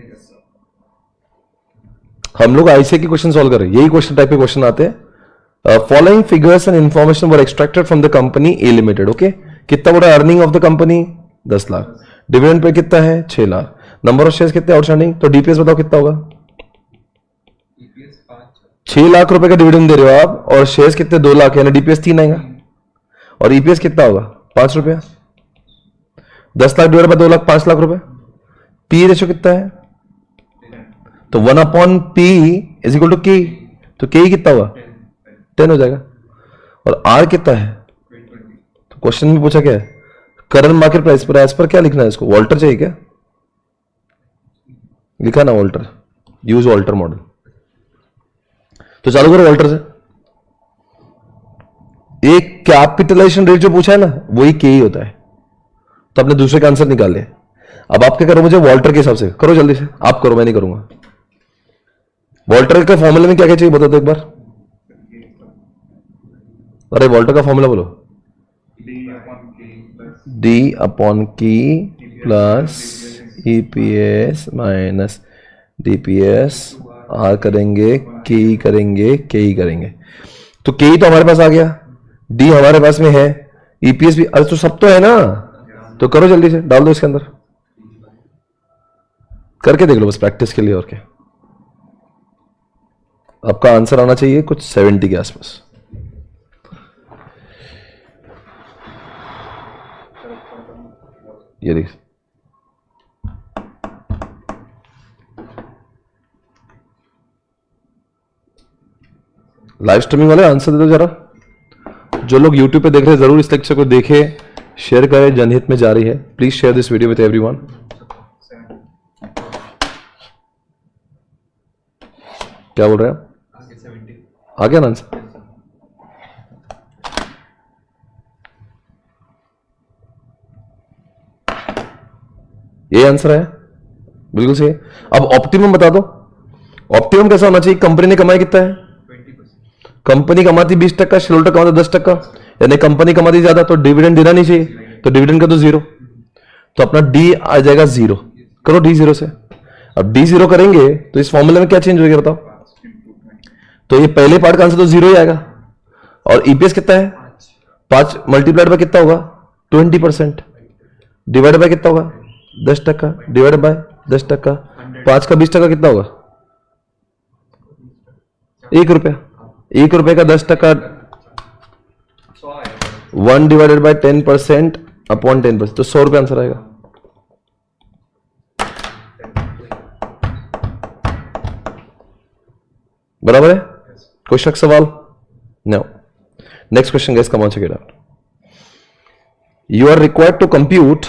हम लोग आईसीए की क्वेश्चन सॉल्व कर रहे हैं, यही क्वेश्चन टाइप के क्वेश्चन आते हैं। Following figures and information were extracted from the company A limited. Okay, कितना बड़ा earning of the company? 10 lakh. Dividend pay कितना है? 6 लाख। नंबर ऑफ शेयर्स कितने आउटस्टैंडिंग? तो डीपीएस बताओ कितना होगा? ईपीएस 5 6 लाख रुपए का डिविडेंड दे रहे हो आप, और शेयर्स कितने? 2 लाख, यानी डीपीएस 3 आएगा। और ईपीएस कितना होगा? 5 रुपया। 10 लाख डिवाइड बाय 2 लाख, 5 लाख रुपए। पी रेशो कितना है? तो 1 upon P is equal to K, तो के कितना होगा? 10 हो जाएगा। और आर कितना है? 20 तो क्वेश्चन में पूछा क्या है? करंट मार्केट प्राइस पर, एज पर क्या लिखना है इसको? वॉल्टर चाहिए क्या? लिखा ना वॉल्टर, यूज वॉल्टर मॉडल। तो चालू करो वॉल्टर से। एक कैपिटलाइजेशन रेट जो पूछा है ना, वही के ही होता है। तो आपने दूसरे का आंसर निकाल लिया। अब आप क्या करो? मुझे वॉल्टर के हिसाब से करो, जल्दी से। आप करो, मैं नहीं करूंगा। वॉल्टर के फॉर्मूले में क्या क्या चाहिए बता दो एक बार। अरे वॉल्टर का फॉर्मूला बोलो। D upon K plus EPS minus DPS, R करेंगे, के करेंगे, के करेंगे। तो के तो हमारे पास आ गया, डी हमारे पास में है, ईपीएस भी। अरे तो सब तो है ना, तो करो जल्दी से, डाल दो इसके अंदर, करके देख लो बस प्रैक्टिस के लिए। और क्या, आपका आंसर आना चाहिए कुछ 70 के आसपास। ये देखिए, लाइव स्ट्रीमिंग वाले आंसर दे दो जरा। जो लोग YouTube पे देख रहे हैं जरूर इस लेक्चर को देखें, शेयर करें, जनहित में जारी है। Please share this video with everyone. क्या बोल रहे हैं आप? आगे 70 आ गया ना आंसर? ये आंसर है, बिल्कुल सही है। अब ऑप्टिमम बता दो, ऑप्टिमम कैसा होना चाहिए? कंपनी ने कमाई कितना है? 20%। कंपनी कमाती 20%, शेयर होल्डर कमाता 10%, यानी कंपनी कमाती ज्यादा, तो डिविडेंड देना नहीं चाहिए, तो डिविडेंड का तो 0, तो अपना डी आ जाएगा 0। करो डी 0 से। अब डी 0 करेंगे तो इस फॉर्मूले में क्या चेंज हो गया बताओ? तो ये पहले पार्ट का आंसर तो 0 ही आएगा। और ईपीएस कितना है? 5 मल्टीप्लाइड बाय कितना होगा? 20%। डिवाइड बाय कितना होगा? 10%। डिवाइड बाय 10%, 5 का 20% कितना होगा? 1 रुपया। 1 रुपए का 10%, 1 डिवाइडेड बाय 10% अपॉन 10%, तो 100 रुपये आंसर आएगा। बराबर है? कोई शक सवाल? No. Next question guys, come on check it out. You are required to compute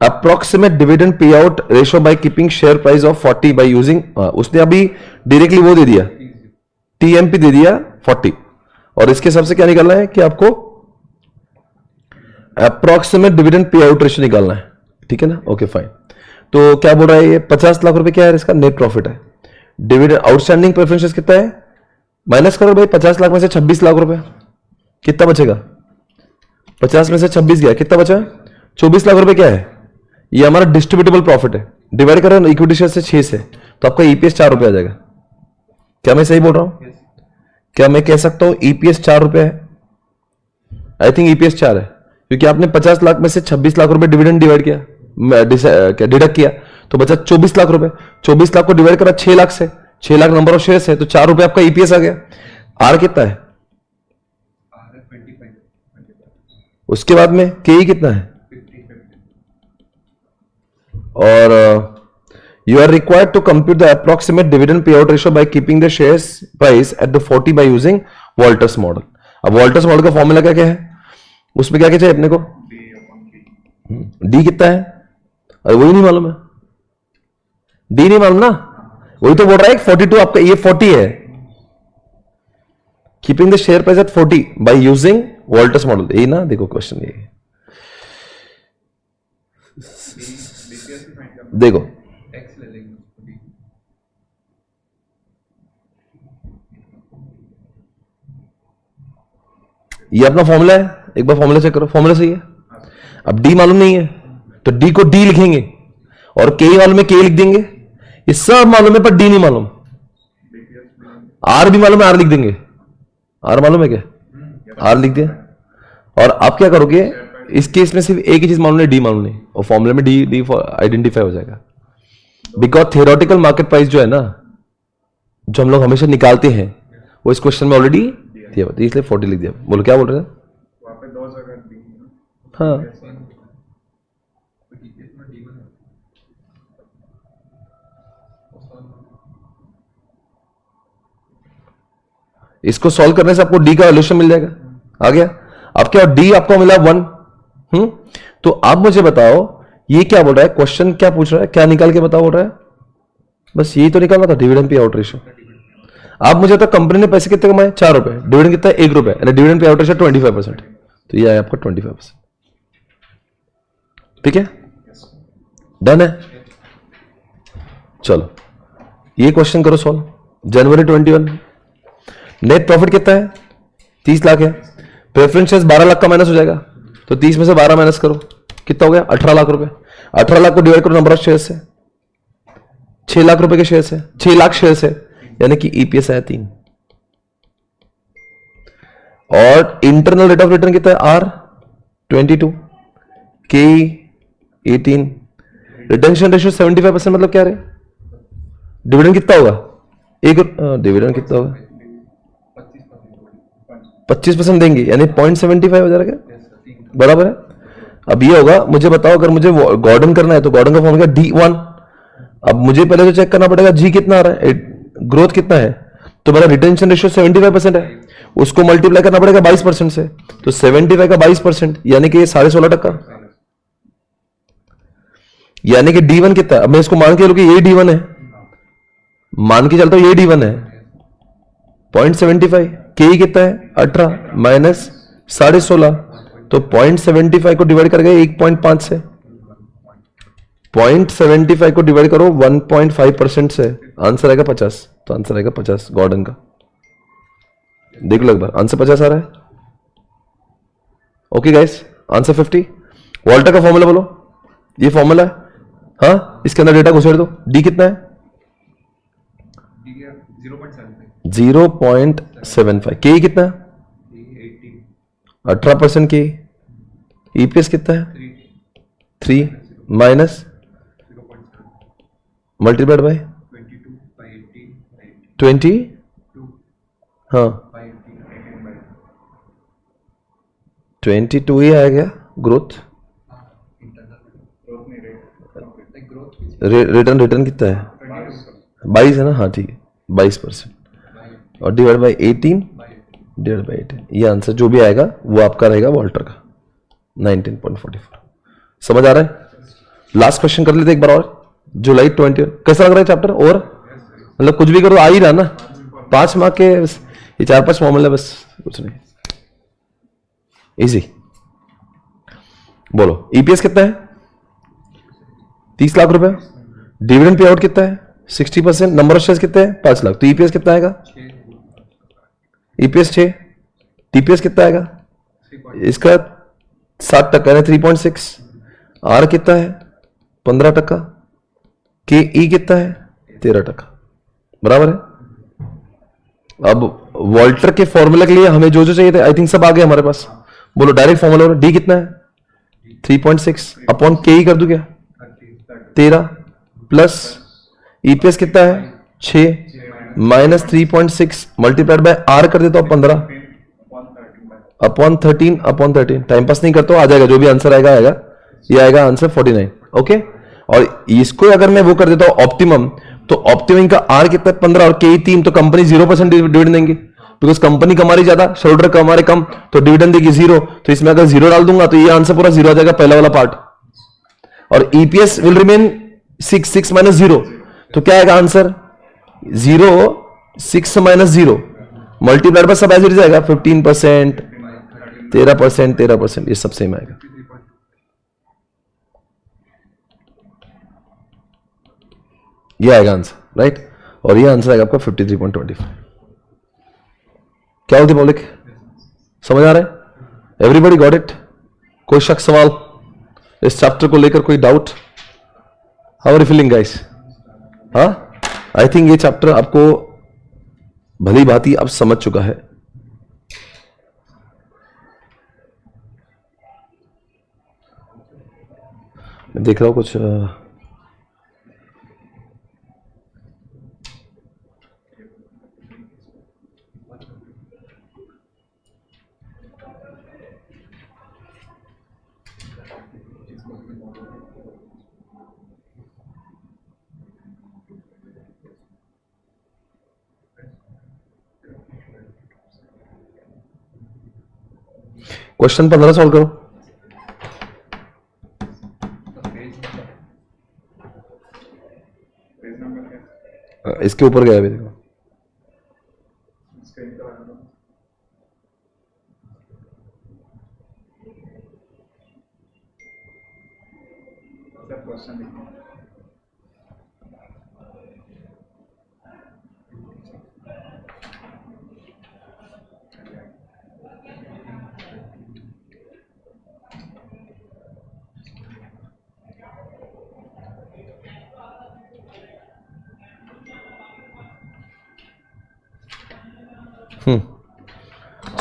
approximate dividend पे out ratio by keeping share price of 40 by using, उसने अभी डायरेक्टली वो दे दिया, टीएमपी दे दिया 40, और इसके हिसाब से क्या निकालना है कि आपको अप्रोक्सीमेट डिविडेंड पे आउट रेशियो निकालना है, ठीक है ना? Okay fine. तो क्या बोल रहा है ये 50 लाख रुपए क्या है इसका नेट प्रॉफिट है। डिविडेंड आउटस्टैंडिंग प्रेफरेंसेस कितना है, माइनस करो भाई 50 लाख में से 26 लाख रुपए, कितना बचेगा? 50 में से 26 गया, कितना बचा? 24 लाख रुपए क्या है? ये हमारा डिस्ट्रीब्यूटेबल प्रॉफिट है, डिवाइड करो इक्विटी शेयर से 6 से, तो आपका ईपीएस 4 रुपए आ जाएगा। क्या मैं सही बोल रहा हूं? क्या मैं कह सकता हूं ईपीएस 4 रुपए है? आई थिंक ईपीएस 4 है, क्योंकि आपने 50 लाख में से 26 लाख रुपए डिविडेंड डिवाइड किया, डिडक्ट किया, तो बचा 24 लाख रुपए। 24 लाख को डिवाइड करा 6 लाख से, 6 लाख नंबर ऑफ शेयर्स है, तो 4 रुपए आपका ईपीएस आ गया। आर कितना है? R है 25. उसके बाद में के कितना है? और you are required to compute the approximate dividend payout ratio by keeping the shares price at the 40 by using Walters model। अब Walters model का फॉर्मूला क्या क्या है, उसमें क्या क्या चाहिए अपने को? डी कितना है? अरे वही नहीं मालूम है, डी नहीं मालूम ना, वही तो बोल रहा है 42 आपका, ये 40 है। Keeping the share price at 40 by using Walter's model, यही ना? देखो क्वेश्चन ये देखो, X ले लेंगे उसको D. ये अपना फॉर्मूला है, एक बार फॉर्मूला चेक करो, फॉर्मूला सही है। अब डी मालूम नहीं है तो डी को डी लिखेंगे, और के मालूम है के लिख देंगे, ये सब मालूम है पर डी नहीं मालूम। आर भी मालूम है, आर लिख देंगे। आर मालूम है क्या? आर लिख दिया। और आप क्या करोगे, इस केस में सिर्फ एक ही चीज मालूम नहीं, डी मालूम नहीं, और फॉर्मूले में डी डी आइडेंटिफाई हो जाएगा। बिकॉज थियोरेटिकल मार्केट प्राइस जो है ना, जो हम लोग हमेशा निकालते हैं, वो इस क्वेश्चन में ऑलरेडी दिया हुआ था, इसलिए 40 लिख दिया। बोलो क्या बोल रहे थे? वहाँ पे 2 जगह दी है ना। हाँ, तो EPS में D1 है। और solve इसको सॉल्व करने से आपको डी का वैल्यूएशन मिल जाएगा। आ गया? अब क्या डी आपको मिला 1। तो आप मुझे बताओ ये क्या बोल रहा है, क्वेश्चन क्या पूछ रहा है, क्या निकाल के बताओ बोल रहा है? बस यही तो निकालना था, डिविडेंड पे आउट रेशियो। आप मुझे बताओ कंपनी ने पैसे कितने कमाए? 4 रुपए, डिविडेंड कितना है? 1 रुपए, यानी डिविडेंड पे आउट रेशियो 25%, तो ये आया आपका 25%। ठीक है, डन है। चलो ये क्वेश्चन करो सॉल्व। जनवरी 21 नेट प्रॉफिट कितना है? 30 लाख है। प्रेफरेंस शेयर्स 12 लाख का माइनस हो जाएगा, तो 30 में से 12 माइनस करो, कितना हो गया? 18 लाख रुपए। 18 लाख को डिवाइड करो नंबर ऑफ शेयर्स से, 6 लाख रुपए के शेयर्स है, 6 लाख शेयर्स है, यानी कि ईपीएस आया 3। और इंटरनल रेट ऑफ रिटर्न कितना है? आर 22, के 18, रिटेंशन रेशियो 75%, मतलब क्या रहे? डिविडेंड कितना होगा? डिविडेंड कितना होगा? 25% देंगे, यानी 0.75 हो जाएगा, बराबर है। अब ये होगा, मुझे बताओ अगर मुझे गॉर्डन करना है तो गॉर्डन का फॉर्मूला D1। अब मुझे पहले तो चेक करना पड़ेगा जी कितना आ रहा है, ग्रोथ कितना है, तो मेरा रिटेंशन रेशियो 75% है, उसको मल्टीप्लाई करना पड़ेगा 22% से, तो 75 का 22% यानी कि 16.5%, यानी कि D1 कितना है? अब मैं इसको मान के चलूं कि ये D1 है, मान के चलता हूं ये D1 है 0.75, के कितना है? 18 माइनस 16.5, तो 0.75 को डिवाइड कर गए 1.5 से, 0.75 को डिवाइड करो 1.5% से, आंसर आएगा 50। तो आंसर आएगा 50 गॉर्डन का। देख लो एक बार, आंसर 50 आ रहा है। Okay guys, answer 50। वॉल्टर का फॉर्मूला बोलो, ये फॉर्मूला है, हाँ, इसके अंदर डेटा घुसेड़ दो। डी कितना है? D है 0.75, 0.75। के कितना है? D 18, 18% के। ईपीएस कितना है? 3 minus 0.7, multiplied by 22 by 18 by 20, 2 हाँ by 18 by 22 ही आ गया ग्रोथ। internal ग्रोथ नहीं rate like growth which return कितना है? 22 है ना? हाँ ठीक है, 22%, by और divide by 18 by divide by 18, ये आंसर जो भी आएगा वो आपका रहेगा वॉल्टर का 19.44। समझ आ रहा है? लास्ट क्वेश्चन कर लेते एक बार और। जुलाई 20 कैसा लग रहा है चैप्टर? और मतलब कुछ भी करो आ ही रहा ना, 5 मार्क के ये 4-5 फॉर्मूला, बस कुछ नहीं, इजी। बोलो ईपीएस कितना है? 30 लाख रुपए। डिविडेंड पे आउट कितना है? 60%। नंबर ऑफ शेयर्स कितने हैं? 5 लाख। तो ईपीएस कितना आएगा? ईपीएस 6। टीपीएस कितना आएगा? इसका 60% है 3.6। आर कितना है? 15%। के ई कितना है? 13%। बराबर है। अब वॉल्टर के फॉर्मूला के लिए हमें जो जो चाहिए थे आई थिंक सब आ गए हमारे पास। बोलो डायरेक्ट फॉर्मूला। डी कितना है? 3.6 अपॉन के ई कर दूं क्या? 13 प्लस ईपीएस कितना है? 6 माइनस 3.6 मल्टीप्लाइड बाय आर कर देता हूं 15 अपॉन 13 टाइम पास नहीं करता हूं, आ जाएगा जो भी आंसर आएगा आएगा। ये आएगा आंसर 49। ओके। और इसको अगर मैं वो कर देता हूं ऑप्टिमम, तो ऑप्टिमम का आर कितना है? 15 और के 3, तो कंपनी 0% डिविडेंड देंगे बिकॉज कंपनी कमा रही ज्यादा, शेयर कमा रहे कम, तो डिविडेंड देगी 0। तो इसमें अगर 0 डाल दूंगा तो ये आंसर पूरा 0 आ जाएगा, पहला वाला पार्ट। और ईपीएस विल रिमेन 6 माइनस 0, तो क्या आएगा आंसर? 0 6 माइनस 0 मल्टीप्लाइड पर सब एज जाएगा 15%, 13%, ये सब सेम आएगा। ये आएगा आंसर राइट। और ये आंसर आएगा आपका 53.25। क्या होती पब्लिक? समझ आ रहा है? Everybody got it? कोई शक सवाल इस चैप्टर को लेकर? कोई doubt? How are you feeling guys? हाँ, आई थिंक ये चैप्टर आपको भली भांति अब समझ चुका है। मैं देख रहा हूं कुछ क्वेश्चन 15 सॉल्व करो। पेज नंबर क्या? इसके ऊपर गया अभी देखो। स्क्रीन पर आ रहा है। सर क्वेश्चन लिखो।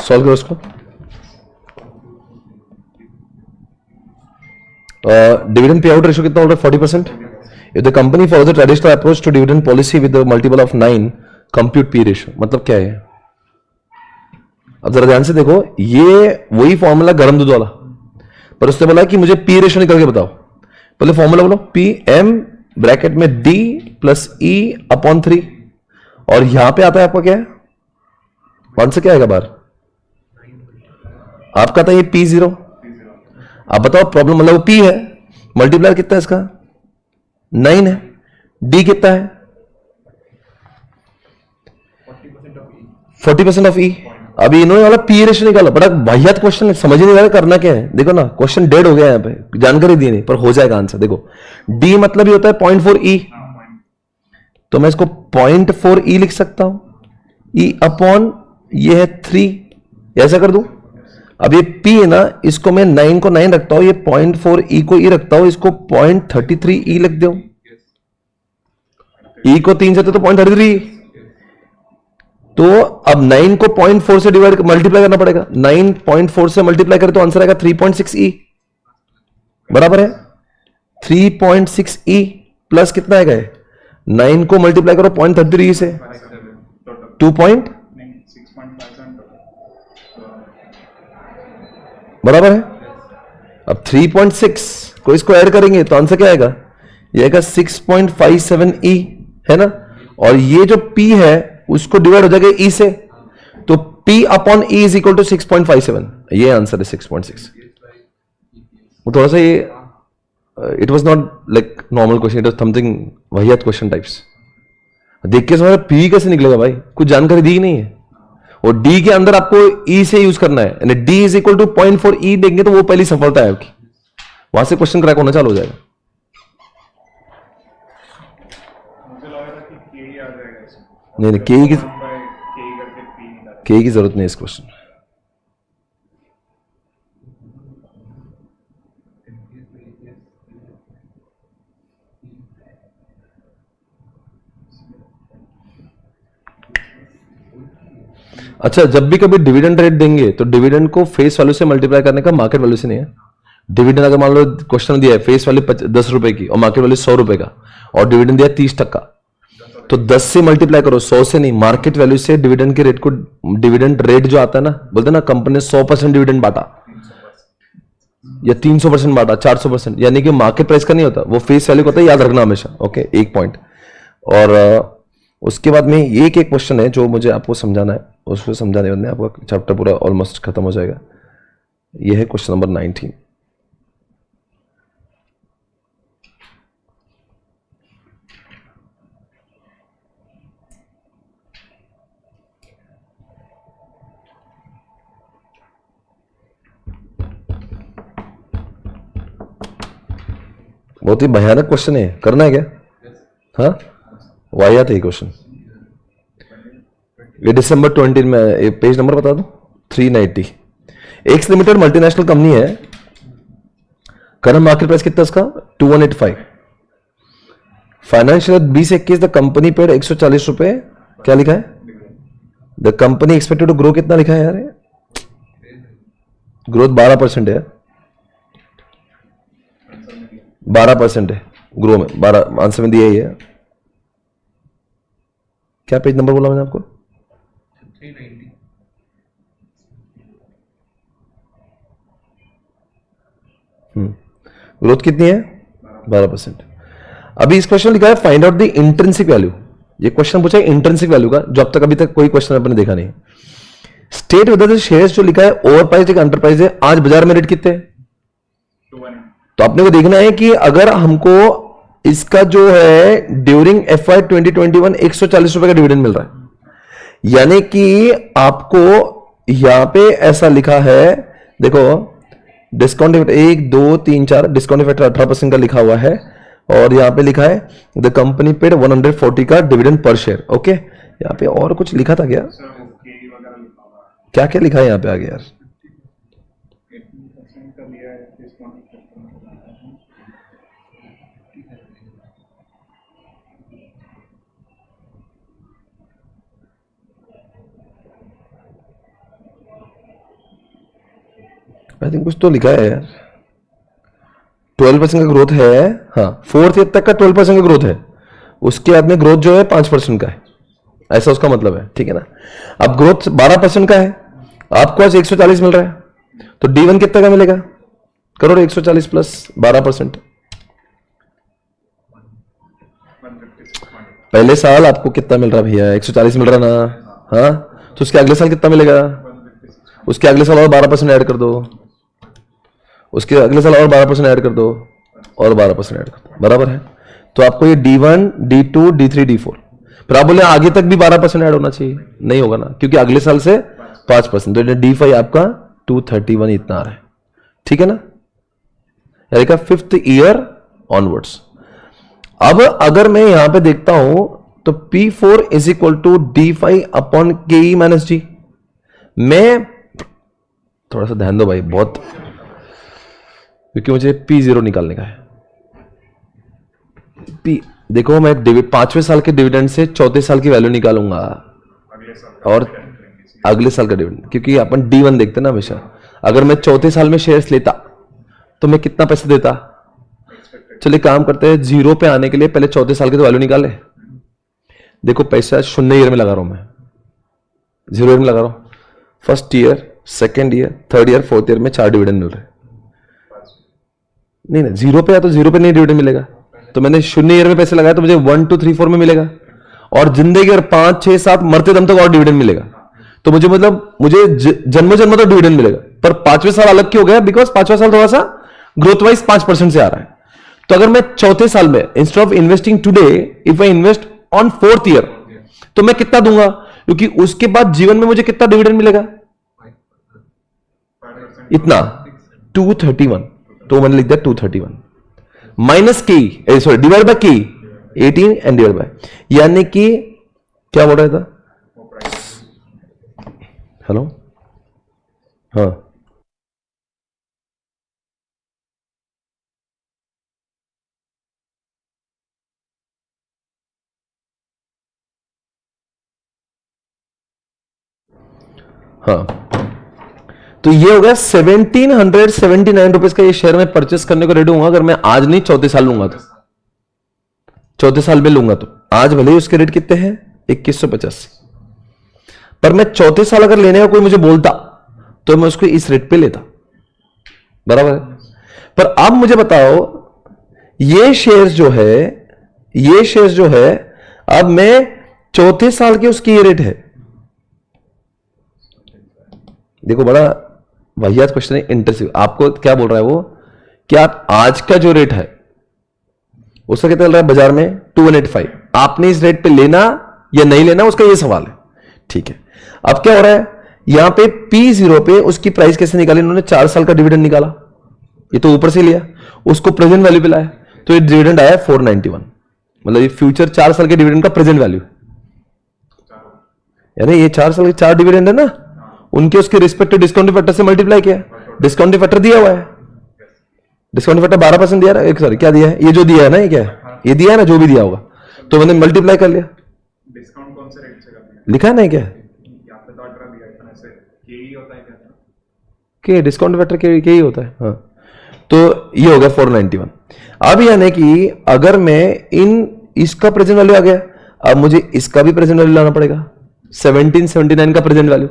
सॉल्व करो उसको। डिविडेंड पे आउट रेशियो कितना होगा? 40%। If the company follows the traditional approach to dividend policy with multiple of 9, compute P ratio. मतलब क्या है? अब जरा ध्यान से देखो, ये वही फॉर्मूला गर्म दूध वाला, पर उसने बोला कि मुझे पी रेशियो निकल के बताओ। पहले फॉर्मूला बोलो, पी एम ब्रैकेट में डी प्लस ई अपॉन 3, और यहां पे आता है आपका क्या है? कौन सा क्या आएगा बाहर? आपका था ये P0। आप बताओ प्रॉब्लम, मतलब वो P है, मल्टीप्लायर कितना है इसका? 9 है। D कितना है? 40% ऑफ E। अभी इन्होंने वाला P रेशियो निकाला, बड़ा वाहियात क्वेश्चन है, समझ नहीं आ रहा करना क्या है। देखो ना, क्वेश्चन डेड हो गया यहां पे, जानकारी दी नहीं, पर हो जाएगा आंसर। देखो D मतलब ये होता है 0.4 E, तो मैं इसको 0.4 E लिख सकता हूं। E अपॉन ये है 3, ऐसा कर दूं। अब ये P है ना, इसको मैं 9 को 9 रखता हूं, ये 0.4 E को E रखता हूं, इसको 0.33 E लिख दो। E को 3 से तो 0.33, तो अब 9 को 0.4 से डिवाइड मल्टीप्लाई करना पड़ेगा। 9 0.4 से मल्टीप्लाई करें तो आंसर आएगा 3.6 E। बराबर है 3.6 E प्लस कितना आएगा? 9 को मल्टीप्लाई करो 0.33 से, 2 पॉइंट, नहीं 6.57 बराबर है। अब 3.6 को इसको ऐड करेंगे तो आंसर क्या आएगा? ये आएगा 6.57 E, है ना। और ये जो P है उसको डिवाइड हो जाएगा E से, तो P upon E is equal to 6.57। ये आंसर है 6.6। वो थोड़ा सा ये it was not like normal question, it was something वाहियात क्वेश्चन टाइप्स। देख के समझ P कैसे निकलेगा भाई, कुछ जानकारी दी नहीं है। और D के अंदर आपको E से यूज करना है, यानी D is equal to 0.4 E देंगे तो वो पहली सफलता है आपकी। वहां से क्वेश्चन क्रैक होना चालू हो जाएगा। मुझे लगा था कि के ही आ जाएगा इसमें। नहीं नहीं, के की के करके पी निकाला। के की जरूरत नहीं है इस क्वेश्चन में। अच्छा, जब भी कभी डिविडेंड रेट देंगे तो डिविडेंड को फेस वैल्यू से मल्टीप्लाई करने का, मार्केट वैल्यू से नहीं है। डिविडेंड अगर मान लो क्वेश्चन दिया है फेस वैल्यू 10 रुपए की और मार्केट वैल्यू 100 रुपए का और डिविडेंड दिया 30%, तो 10 से मल्टीप्लाई करो, 100 से नहीं, मार्केट वैल्यू से डिविडेंड के रेट को, डिविडेंड रेट जो आता है ना, बोलते हैं ना कंपनी ने 100% डिविडेंड बांटा या 300% बांटा, 400%, यानी कि मार्केट प्राइस का नहीं होता, वो फेस वैल्यू का होता है, याद रखना हमेशा। ओके, एक पॉइंट। और उसके बाद में एक क्वेश्चन है जो मुझे आपको समझाना है, उसको समझाने बाद में आपका चैप्टर पूरा ऑलमोस्ट खत्म हो जाएगा। यह है क्वेश्चन नंबर 19। बहुत ही भयानक क्वेश्चन है, करना है क्या? हाँ, वाहियात है क्वेश्चन। ये दिसंबर 20 में, पेज नंबर बता दो, 390। एक्स लिमिटेड मल्टीनेशनल कंपनी है, करंट मार्केट प्राइस कितना इसका? 2185। फाइनेंशियल 2021 द कंपनी पेड 140 रुपए, क्या लिखा है? The company expected to grow, कितना लिखा है यार? ग्रोथ 12% है, 12% है ग्रो में, 12 आंसर में दिया ही है। क्या पेज नंबर बोला मैंने आपको? 390। ग्रोथ कितनी है? 12%। अभी इस क्वेश्चन लिखा है find out the intrinsic value. ये क्वेश्चन पूछा है इंट्रिंसिक वैल्यू का, जो अब तक अभी तक कोई क्वेश्चन आपने देखा नहीं। स्टेट वेदर शेयर्स जो लिखा है ओवर प्राइस एक अंडर प्राइस है, आज बाजार में रेट कितने? 2-1। तो आपने को देखना है कि अगर हमको इसका जो है ड्यूरिंग FY 2021 140 रुपए का डिविडेंड मिल रहा है, यानी कि आपको यहां पे ऐसा लिखा है, देखो डिस्काउंट 1 2 3 4, डिस्काउंट इफेक्ट 18% का लिखा हुआ है, और यहां पे लिखा है द कंपनी पेड 140 का डिविडेंड पर शेयर। ओके, यहां पे और कुछ लिखा था क्या? सर वो के वगैरह लिखा हुआ है। क्या क्या लिखा है यहां पे आगे यार? 18% का दिया है, डिस्काउंट आई थिंक कुछ तो लिखा है यार। 12% का ग्रोथ है, हाँ, 4th ईयर तक का 12% का ग्रोथ है, उसके बाद में ग्रोथ जो है 5% का है, ऐसा उसका मतलब है, ठीक है ना। अब ग्रोथ 12% का है, आपको आज 140 मिल रहा है, तो D1 कितना का मिलेगा? करोड़ 140 प्लस 12%। 156 पहले साल आपको कितना मिल रहा है भैया? 140 मिल रहा ना, हाँ, तो उसके अगले साल कितना मिलेगा? 156। उसके अगले साल और 12% ऐड कर दो, उसके अगले साल और 12% ऐड कर दो, और 12% ऐड कर दो, बराबर है। तो आपको ये D1 D2 D3 D4, फिर आप बोले आगे तक भी 12% ऐड होना चाहिए, नहीं होगा ना, क्योंकि अगले साल से 5%, तो D5 आपका 231 इतना आ रहा है, ठीक है ना, यानी का 5th ईयर ऑनवर्ड्स। अब अगर मैं यहां पे देखता हूं तो P4 is equal to D5 upon KE minus G। मैं थोड़ा सा ध्यान दो भाई, बहुत, क्योंकि मुझे P0 निकालने का है। देखो मैं 5वें साल के डिविडेंड से 4थे साल की वैल्यू निकालूंगा, अगले साल और अगले साल का डिविडेंड, क्योंकि अपन D1 देखते हैं ना हमेशा। अगर मैं 4थे साल में शेयर्स लेता तो मैं कितना पैसे देता? चलिए काम करते हैं, 0 पे आने के लिए पहले 4थे साल की तो वैल्यू निकाले। देखो पैसा 0 ईयर में लगा रहा हूं मैं, 0 ईयर में लगा रहा हूं, first year, second year, third year, fourth year में 4 डिविडेंड मिल रहे हैं। नहीं 0 पे आया तो 0 पे नहीं डिविडेंड मिलेगा, तो मैंने 0 ईयर में पैसे लगाए तो मुझे 1 2 3 4 में मिलेगा, और जिंदगी और 5 6 7 मरते दम तक और डिविडेंड मिलेगा। तो मुझे मतलब मुझे जन्म जन्म तक डिविडेंड मिलेगा, पर 5वें साल अलग क्यों हो गया? बिकॉज 5वां साल थोड़ा सा ग्रोथ वाइज 5% से आ रहा है। तो अगर मैं 4थे साल में instead of investing today, if I invest on 4th year, तो मैं कितना दूंगा? क्योंकि उसके बाद जीवन में मुझे कितना डिविडेंड मिलेगा? इतना 231। तो मैंने लिख दिया 231 माइनस की, सॉरी डिवाइड बाय की 18 एंड डिवाइड बाय, यानी कि क्या बोल रहा था? वो प्राइस हेलो, हाँ हाँ, तो ये हो गया 1779 रुपीज का ये शेयर मैं परचेस करने को रेडी हूं अगर मैं आज नहीं चौथे साल लूंगा तो, चौथे साल में लूंगा तो। आज भले ही उसके रेट कितने हैं 2150, पर मैं चौथे साल अगर लेने का कोई मुझे बोलता तो मैं उसको इस रेट पे लेता, बराबर है। पर अब मुझे बताओ ये शेयर्स जो है, ये शेयर्स जो है, अब मैं चौथे साल के उसकी ये रेट है, देखो बड़ा वाहियात क्वेश्चन है, इंटरेस्टिंग। आपको क्या बोल रहा है वो कि आप आज का जो रेट है उसका कितना चल रहा है बाजार में 2185, आपने इस रेट पे लेना या नहीं लेना उसका ये सवाल है, ठीक है। अब क्या हो रहा है यहां पे P0 पे उसकी प्राइस कैसे निकाली इन्होंने? 4 साल का डिविडेंड निकाला, ये तो ऊपर से लिया, उसको प्रेजेंट वैल्यू पे लाया, तो ये डिविडेंड आया 491, मतलब ये फ्यूचर 4 साल के डिविडेंड का प्रेजेंट वैल्यू, यानी ये 4 साल के 4 डिविडेंड है ना, उनके उसके रिस्पेक्टिव डिस्काउंटिंग फैक्टर से मल्टीप्लाई किया, डिस्काउंटिंग फैक्टर दिया हुआ है, डिस्काउंटिंग फैक्टर 12% दिया है, सॉरी क्या दिया है, ये जो दिया है ना, ये क्या है, ये दिया है ना, जो भी दिया होगा, तो मैंने मल्टीप्लाई कर लिया, डिस्काउंट कौन से रेट से करते हैं? लिखा है ना, क्या है यहाँ पे तो 18 दिया है, ऐसे के ही होता है क्या? कि डिस्काउंट फैक्टर के ही होता है, हाँ। तो ये हो गया 491। अब यानी कि अगर मैं इसका प्रेजेंट वैल्यू आ गया, अब मुझे इसका भी प्रेजेंट वैल्यू लाना पड़ेगा, 1779 का प्रेजेंट वैल्यू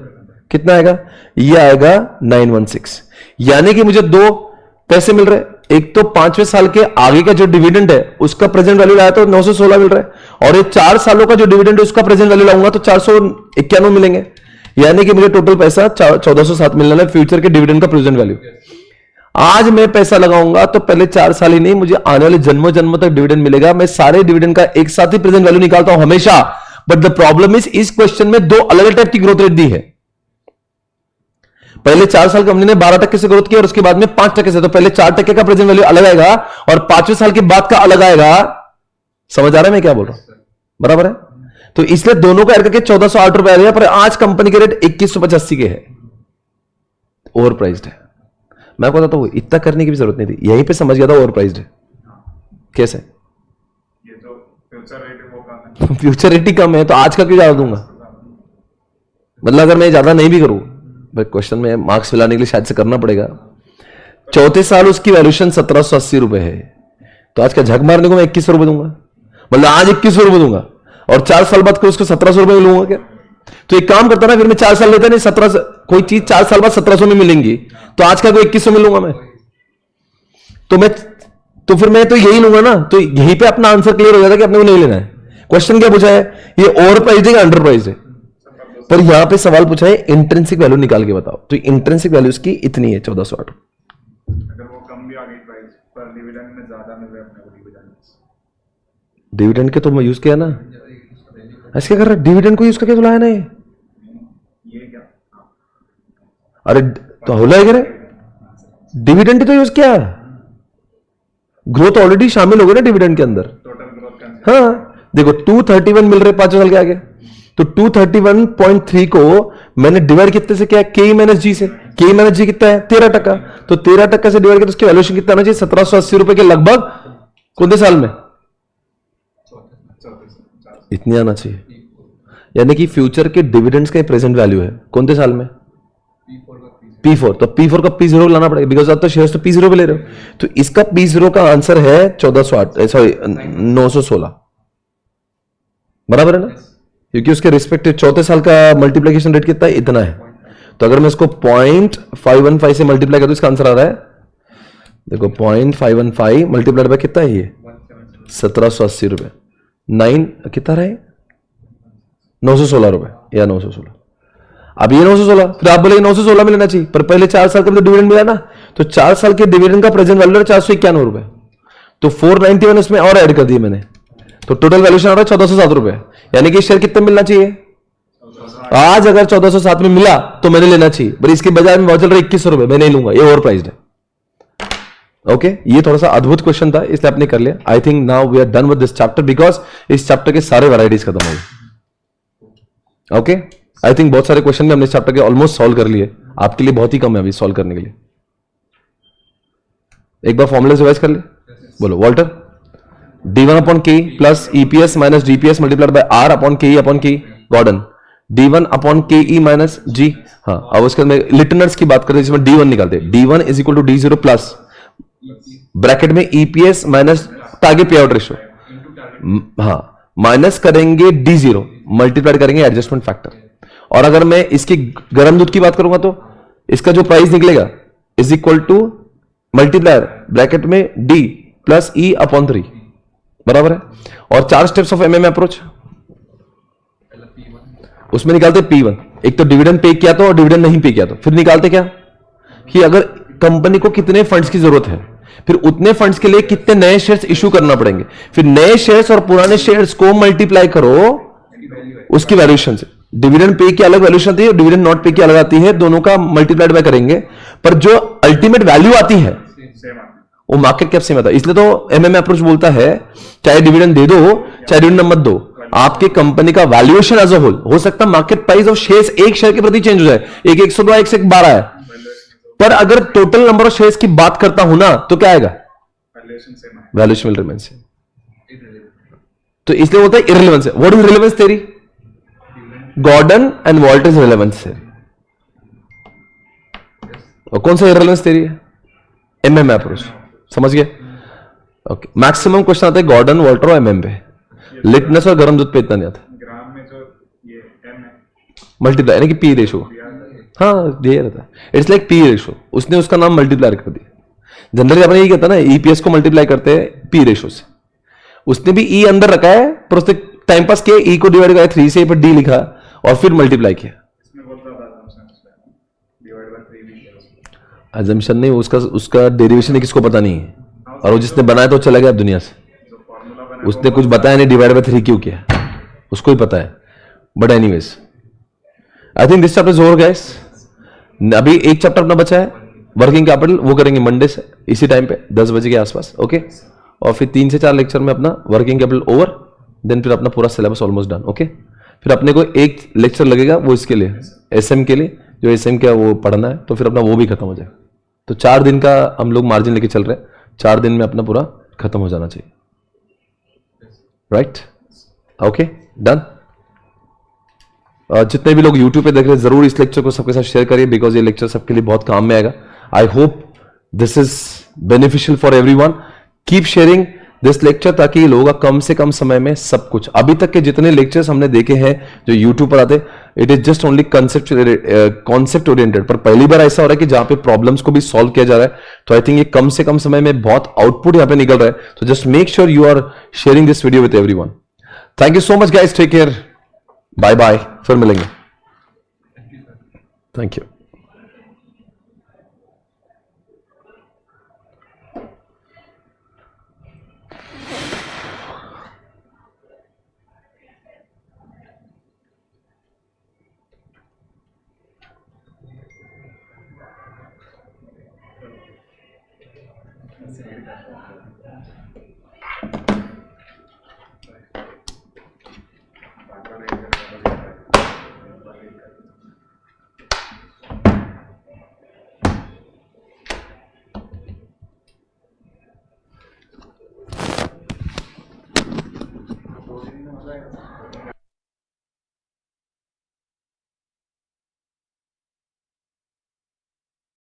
कितना आएगा? ये आएगा 916, यानी कि मुझे दो पैसे मिल रहे हैं, एक तो 5वें साल के आगे का जो डिविडेंड है उसका प्रेजेंट वैल्यू लाया तो 916 मिल रहा है, और ये 4 सालों का जो डिविडेंड है उसका प्रेजेंट वैल्यू लाऊंगा तो 491 मिलेंगे, यानी कि मुझे टोटल पैसा 1407 मिलना है फ्यूचर के डिविडेंड का प्रेजेंट वैल्यू। आज मैं पैसा लगाऊंगा तो पहले 4 साल ही नहीं, मुझे आने वाले जन्मों जन्मों तक डिविडेंड मिलेगा। मैं सारे डिविडेंड का एक साथ ही प्रेजेंट वैल्यू निकालता हूं हमेशा, बट द प्रॉब्लम इस क्वेश्चन में 2 अलग अलग टाइप की ग्रोथ रेट दी है। पहले 4 साल कंपनी ने 12% से ग्रोथ की और उसके बाद में 5% से, तो पहले 4% का प्रेजेंट वैल्यू अलग आएगा और 5वें साल के बाद का अलग आएगा। समझ आ रहा है मैं क्या बोल रहा हूं? बराबर है। तो इसलिए दोनों का ऐड करके 1408 रुपए आ गया, पर आज कंपनी के रेट 2185 के है, ओवर प्राइस्ड है। मैं आपको बताता हूं इतना करने की भी जरूरत नहीं थी, यहीं पे समझ गया था ओवर प्राइस्ड है। कैसे? ये जो फ्यूचर रेट है वो कम है, फ्यूचर रेट ही कम है तो आज का क्यों ज्यादा दूंगा? मतलब अगर मैं ज्यादा नहीं भी करूं, क्वेश्चन में मार्क्स लाने के लिए शायद से करना पड़ेगा। चौथे साल उसकी वैल्यूएशन 1780 रुपए है, तो आज का झक मारने को मैं 2100 रुपए दूंगा, मतलब आज 2100 रुपए दूंगा और 4 साल बाद उसको 1700 रुपए लूंगा क्या? तो एक काम करता ना, फिर मैं 4 साल लेता नहीं, 17 कोई चीज 4 साल बाद 1700 में मिलेंगी, तो आज का कोई 2100 में लूंगा मैं, तो फिर मैं तो यही लूंगा ना। तो यहीं पे अपना आंसर क्लियर हो जाता कि अपने को नहीं लेना है। क्वेश्चन क्या पूछा है? ये ओवर प्राइस है या अंडर प्राइस है? पर यहां पे सवाल पूछा है इंट्रिंसिक वैल्यू निकाल के बताओ, तो इंट्रिंसिक वैल्यू इसकी इतनी है 1408। अगर वो कम भी आ गई प्राइस पर डिविडेंड में ज्यादा मिल रहा है अपने को, डिविडेंड के तो यूज किया ना, ऐसे क्या कर रहा है? डिविडेंड को यूज करके तो लाया ना ये क्या? अरे तो होला है रे, डिविडेंड तो यूज किया, ग्रोथ ऑलरेडी शामिल हो गई ना डिविडेंड के अंदर। टोटल ग्रोथ का हाँ देखो 231 मिल रहे 5 साल के आगे, तो 231.3 को मैंने डिवाइड कितने से किया? के माइनस जी से। के माइनस जी कितना है? 13%। तो 13% से डिवाइड किया तो उसकी वैल्यूएशन कितना आना चाहिए? 1780 रुपए के लगभग। कौन से साल में? इतनी आना चाहिए, यानी कि फ्यूचर के डिविडेंड्स का प्रेजेंट वैल्यू है कौन से साल में? P4। तो P4 का P0 लाना पड़ेगा, बिकॉज आप तो शेयर्स तो P0 पे ले रहे हो, तो इसका P0 का आंसर है 1408, सॉरी 916, बराबर है ना? क्योंकि उसके रिस्पेक्टिव चौथे साल का मल्टीप्लीकेशन रेट कितना है? इतना है। तो अगर मैं इसको 0.515 से मल्टीप्लाई करूं, इसका आंसर आ रहा है, देखो 0.515 मल्टीप्लाइड बाय कितना है? ये 1780 रुपए, 9 कितना रहे? 916 रुपए या 916। अब ये 916, फिर आप बोले 916 में लेना चाहिए, पर पहले 4 साल का डिविडेंड मिला ना, तो 4 साल के डिविडेंड का प्रेजेंट वैल्यू है 491 रुपए, तो 491 उसमें और ऐड कर दिए मैंने, तो टोटल वैल्यूएशन आ रहा है 1407 रुपए, यानी कि शेयर कितने मिलना चाहिए? आज अगर 1407 में मिला तो मैंने लेना चाहिए, पर इसके बजाय में चल रहा है 2100 रुपए, मैं नहीं लूंगा, ये ओवर प्राइस्ड है। ओके ये थोड़ा सा अद्भुत क्वेश्चन था इसलिए आपने कर लिया. I think now we are done with this chapter because इस चैप्टर के सारे वैरायटीज खत्म हो गए. ओके आई थिंक बहुत सारे क्वेश्चन भी हमने इस चैप्टर के ऑलमोस्ट सॉल्व कर लिए. आपके लिए बहुत ही कम है अभी सॉल्व करने के लिए. एक बार फॉर्मूला रिवाइज कर ले. बोलो Walter. d1 upon K plus EPS minus GPS multiplied by R upon K upon K. Gordon d1 upon K E minus जी. हाँ अब उसके अंदर लिटनर्स की बात करते हैं जिसमें d1 निकालते. d1 is equal to d0 plus bracket में EPS minus target pay out ratio. हाँ माइनस करेंगे d0 मल्टीप्लाइड करेंगे एडजस्टमेंट फैक्टर. और अगर मैं इसकी गर्म दूध की बात करूंगा तो इसका जो प्राइस निकलेगा is equal to multiplier bracket में d प्लस ई अपॉन 3 बराबर है. और 4 स्टेप्स ऑफ एमएम अप्रोच उसमें निकालते P1. एक तो डिविडेंड पे किया तो और डिविडेंड नहीं पे किया तो फिर निकालते क्या कि अगर कंपनी को कितने फंड्स की जरूरत है फिर उतने फंड्स के लिए कितने नए शेयर्स इशू करना पड़ेंगे. फिर नए शेयर्स और पुराने शेयर्स को मल्टीप्लाई करो उसकी वैल्यूएशन से. डिविडेंड पे की अलग वैल्यूएशन आती है डिविडेंड नॉट पे की अलग आती है. दोनों का मल्टीप्लाइड बाय करेंगे पर जो अल्टीमेट वैल्यू आती है सेम आती वो मार्केट कैप से आता है. इसलिए तो एमएम अप्रोच बोलता है चाहे डिविडेंड दे दो चाहे डिविडेंड मत दो आपके कंपनी का वैल्यूएशन एज अ होल हो सकता है मार्केट प्राइस ऑफ शेयर्स एक शेयर के प्रति चेंज हो जाए. एक 102 एक से 12 है पर अगर टोटल नंबर ऑफ शेयर्स की बात करता हूं ना तो क्या आएगा वैल्यूएशन सेम है. Valuation will remain same. तो इसलिए बोलता है irrelevance. What is relevance theory. Gordon and Walter's relevance theory. और कौन सा इररिलेवेंस थ्योरी है एमएम अप्रोच. समझ गए. ओके मैक्सिमम क्वेश्चन आते हैं गॉर्डन वॉल्टर और एमएम पे. लिटनेस और गर्म दूध पे इतना नहीं आता. ग्राम में जो ये m है मल्टीप्लाई यानी कि पी रेशो. हाँ ये रहता है. It's like P ratio. उसने उसका नाम मल्टीप्लाई कर दिया. जनरली अपने यही कहता है ना ईपीएस को मल्टीप्लाई करते हैं पी रेशो से. उसने भी ई अंदर रखा है पर उसने टाइम पास किया ई को डिवाइड किया 3 से पर डी लिखा और फिर मल्टीप्लाई किया. इसमें बोलता था डिवाइड बाय 3 भी किया उसमें. अजम्पशन नहीं उसका डेरिवेशन किसको पता नहीं है. और वो जिसने बनाया तो चला गया अब दुनिया से. जो फार्मूला बना उसने कुछ बताया नहीं डिवाइड बाय 3 क्यों किया उसको ही पता है. But anyways I think this chapter is over guys. अभी एक चैप्टर अपना बचा है वर्किंग कैपिटल. वो करेंगे मंडे से इसी टाइम पे 10 बजे के आसपास. ओके और फिर 3 से 4 लेक्चर में अपना वर्किंग कैपिटल ओवर. देन फिर अपना पूरा सिलेबस ऑलमोस्ट डन. ओके फिर अपने को एक लेक्चर लगेगा वो इसके लिए एसएम के लिए जो एसएम का वो पढ़ना है तो फिर अपना वो भी खत्म हो जाएगा. तो 4 दिन का हम लोग मार्जिन लेके चल रहे हैं. 4 दिन में अपना पूरा खत्म हो जाना चाहिए. Right okay done. जितने भी लोग YouTube पे देख रहे हैं जरूर इस लेक्चर को सबके साथ शेयर करिए बिकॉज ये लेक्चर सबके लिए बहुत काम में आएगा. I hope this is beneficial for everyone. Keep sharing this lecture ताकि लोगों का कम से कम समय में सब कुछ. अभी तक के जितने लेक्चर्स हमने देखे हैं जो YouTube पर आते it is just only concept oriented. पर पहली बार ऐसा हो रहा है कि जहां पे प्रॉब्लम्स को भी सॉल्व किया जा रहा है. तो आई थिंक ये कम से कम समय में बहुत आउटपुट यहां पे निकल रहा है. तो just make sure you are sharing this video with everyone. Thank you so much guys. Take care. Bye bye. फिर मिलेंगे. Thank you. दो दिन में हो जाएगा.